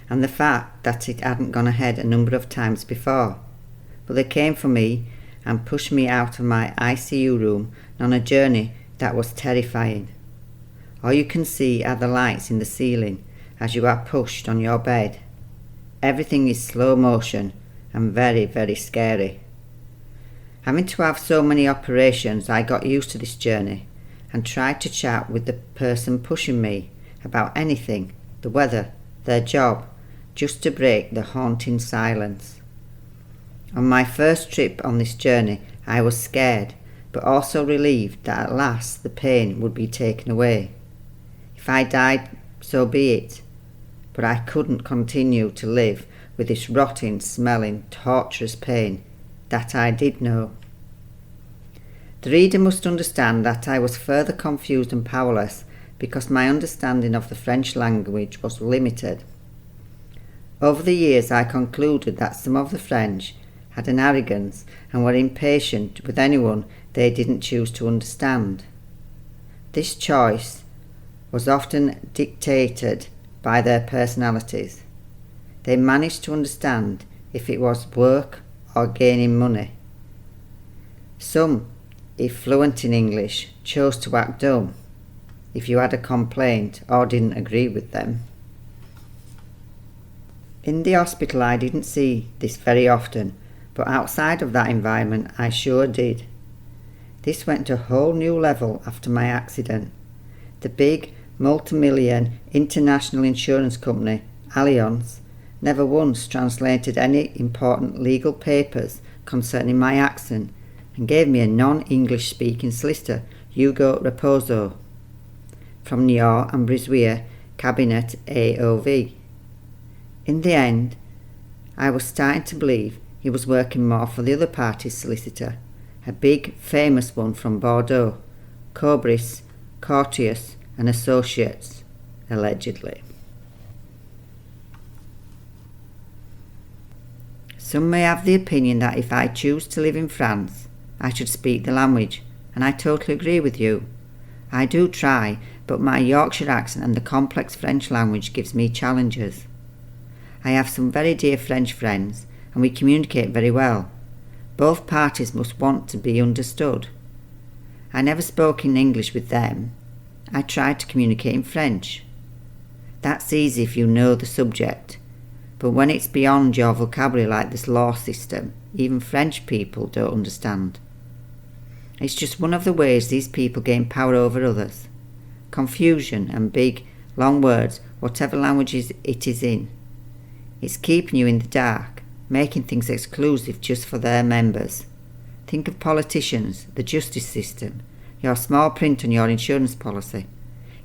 and the fact that it hadn't gone ahead a number of times before. But they came for me and pushed me out of my ICU room on a journey that was terrifying. All you can see are the lights in the ceiling as you are pushed on your bed. Everything is slow motion and very, very scary. Having to have so many operations, I got used to this journey and tried to chat with the person pushing me about anything, the weather, their job, just to break the haunting silence. On my first trip on this journey, I was scared, but also relieved that at last the pain would be taken away. If I died, so be it, but I couldn't continue to live with this rotting, smelling, torturous pain that I did know. The reader must understand that I was further confused and powerless because my understanding of the French language was limited. Over the years I concluded that some of the French had an arrogance and were impatient with anyone they didn't choose to understand. This choice was often dictated by their personalities. They managed to understand if it was work or gaining money. Some, if fluent in English, chose to act dumb if you had a complaint or didn't agree with them. In the hospital I didn't see this very often, but outside of that environment I sure did. This went to a whole new level after my accident. The big multi-million international insurance company, Allianz, never once translated any important legal papers concerning my accident and gave me a non-English speaking solicitor, Hugo Raposo, from Niort and Brisouire Cabinet AOV. In the end, I was starting to believe he was working more for the other party's solicitor, a big famous one from Bordeaux, Cobris, Courtius and Associates, allegedly. Some may have the opinion that if I choose to live in France, I should speak the language, and I totally agree with you. I do try, but my Yorkshire accent and the complex French language gives me challenges. I have some very dear French friends, and we communicate very well. Both parties must want to be understood. I never spoke in English with them. I tried to communicate in French. That's easy if you know the subject, but when it's beyond your vocabulary like this law system, even French people don't understand. It's just one of the ways these people gain power over others. Confusion and big, long words, whatever language it is in. It's keeping you in the dark, making things exclusive just for their members. Think of politicians, the justice system, your small print on your insurance policy.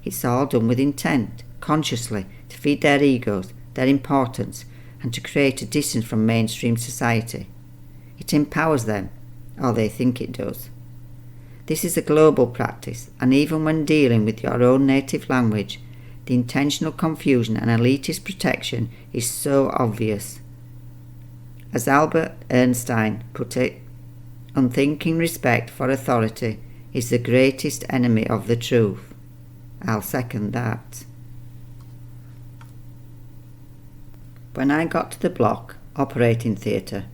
It's all done with intent, consciously, to feed their egos, their importance, and to create a distance from mainstream society. It empowers them, or they think it does. This is a global practice, and even when dealing with your own native language, the intentional confusion and elitist protection is so obvious. As Albert Einstein put it, unthinking respect for authority is the greatest enemy of the truth. I'll second that. When I got to the block operating theatre,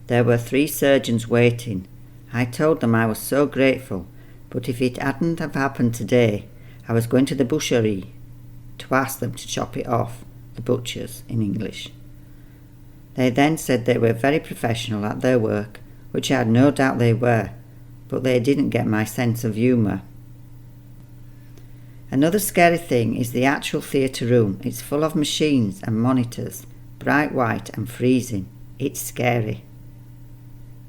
there were 3 surgeons waiting. I told them I was so grateful, but if it hadn't have happened today, I was going to the butchery to ask them to chop it off, the butchers in English. They then said they were very professional at their work, which I had no doubt they were, but they didn't get my sense of humour. Another scary thing is the actual theatre room. It's full of machines and monitors, bright white and freezing. It's scary.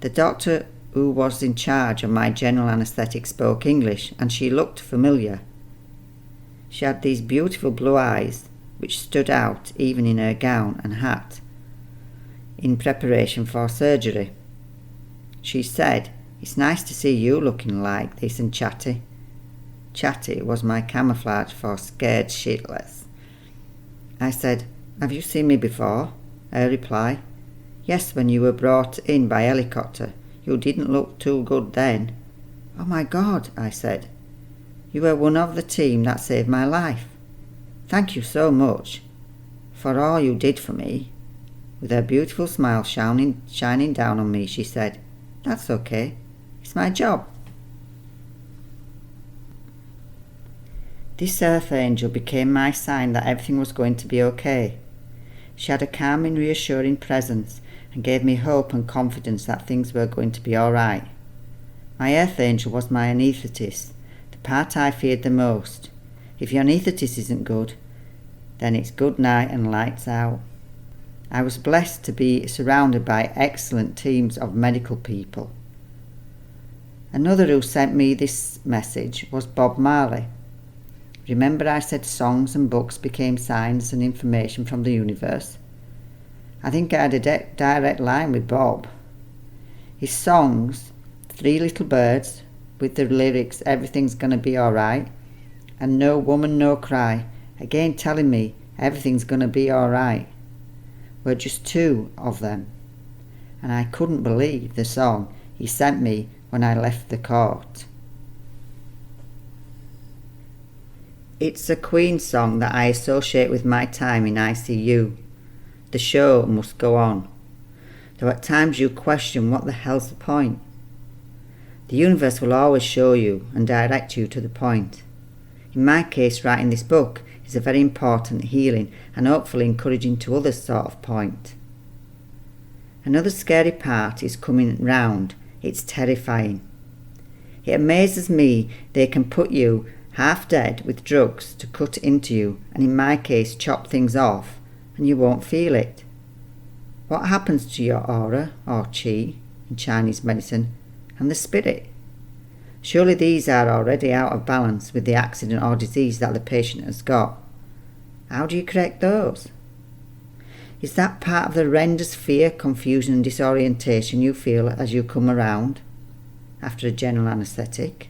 The doctor who was in charge of my general anaesthetic spoke English, and she looked familiar. She had these beautiful blue eyes, which stood out even in her gown and hat, in preparation for surgery. She said, "It's nice to see you looking like this and chatty." Chatty was my camouflage for scared shitless. I said, "Have you seen me before?" Her reply, "Yes, when you were brought in by helicopter. You didn't look too good then." "Oh my God," I said. "You were one of the team that saved my life. Thank you so much for all you did for me." With her beautiful smile shining down on me, she said, "That's okay. It's my job." This earth angel became my sign that everything was going to be okay. She had a calming, reassuring presence and gave me hope and confidence that things were going to be all right. My earth angel was my anaesthetist, the part I feared the most. If your anaesthetist isn't good, then it's good night and lights out. I was blessed to be surrounded by excellent teams of medical people. Another who sent me this message was Bob Marley. Remember I said songs and books became signs and information from the universe? I think I had a direct line with Bob. His songs, 3 Little Birds, with the lyrics "Everything's gonna be alright" and "No Woman, No Cry," again telling me everything's gonna be alright, were just 2 of them. And I couldn't believe the song he sent me when I left the court. It's a Queen song that I associate with my time in ICU. The show must go on, though at times you question what the hell's the point. The universe will always show you and direct you to the point. In my case, writing this book is a very important healing and hopefully encouraging to others sort of point. Another scary part is coming round. It's terrifying. It amazes me they can put you half dead with drugs to cut into you, and in my case chop things off, and you won't feel it. What happens to your aura, or chi, in Chinese medicine, and the spirit? Surely these are already out of balance with the accident or disease that the patient has got. How do you correct those? Is that part of the horrendous fear, confusion and disorientation you feel as you come around after a general anaesthetic?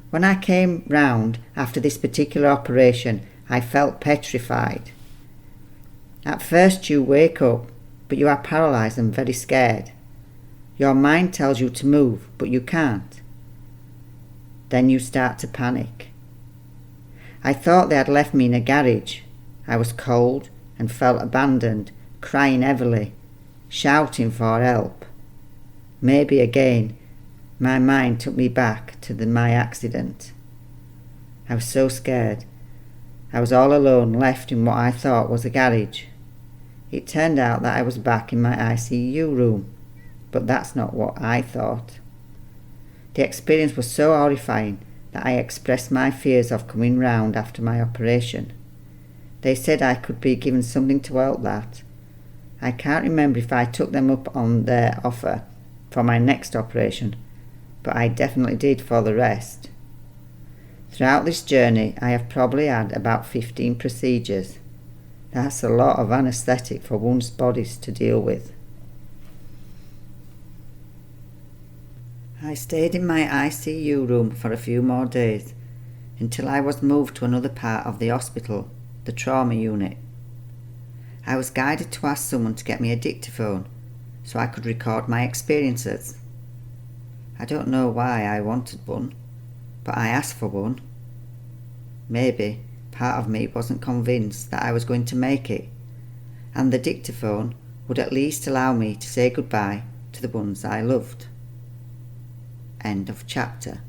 When I came round after this particular operation, I felt petrified. At first you wake up, but you are paralysed and very scared. Your mind tells you to move, but you can't. Then you start to panic. I thought they had left me in a garage. I was cold and felt abandoned, crying heavily, shouting for help. Maybe again, my mind took me back to my accident. I was so scared. I was all alone, left in what I thought was a garage. It turned out that I was back in my ICU room, but that's not what I thought. The experience was so horrifying that I expressed my fears of coming round after my operation. They said I could be given something to help that. I can't remember if I took them up on their offer for my next operation, but I definitely did for the rest. Throughout this journey I have probably had about 15 procedures. That's a lot of anaesthetic for one's bodies to deal with. I stayed in my ICU room for a few more days, until I was moved to another part of the hospital, the trauma unit. I was guided to ask someone to get me a dictaphone so I could record my experiences. I don't know why I wanted one, but I asked for one. Maybe part of me wasn't convinced that I was going to make it, and the dictaphone would at least allow me to say goodbye to the ones I loved. End of chapter.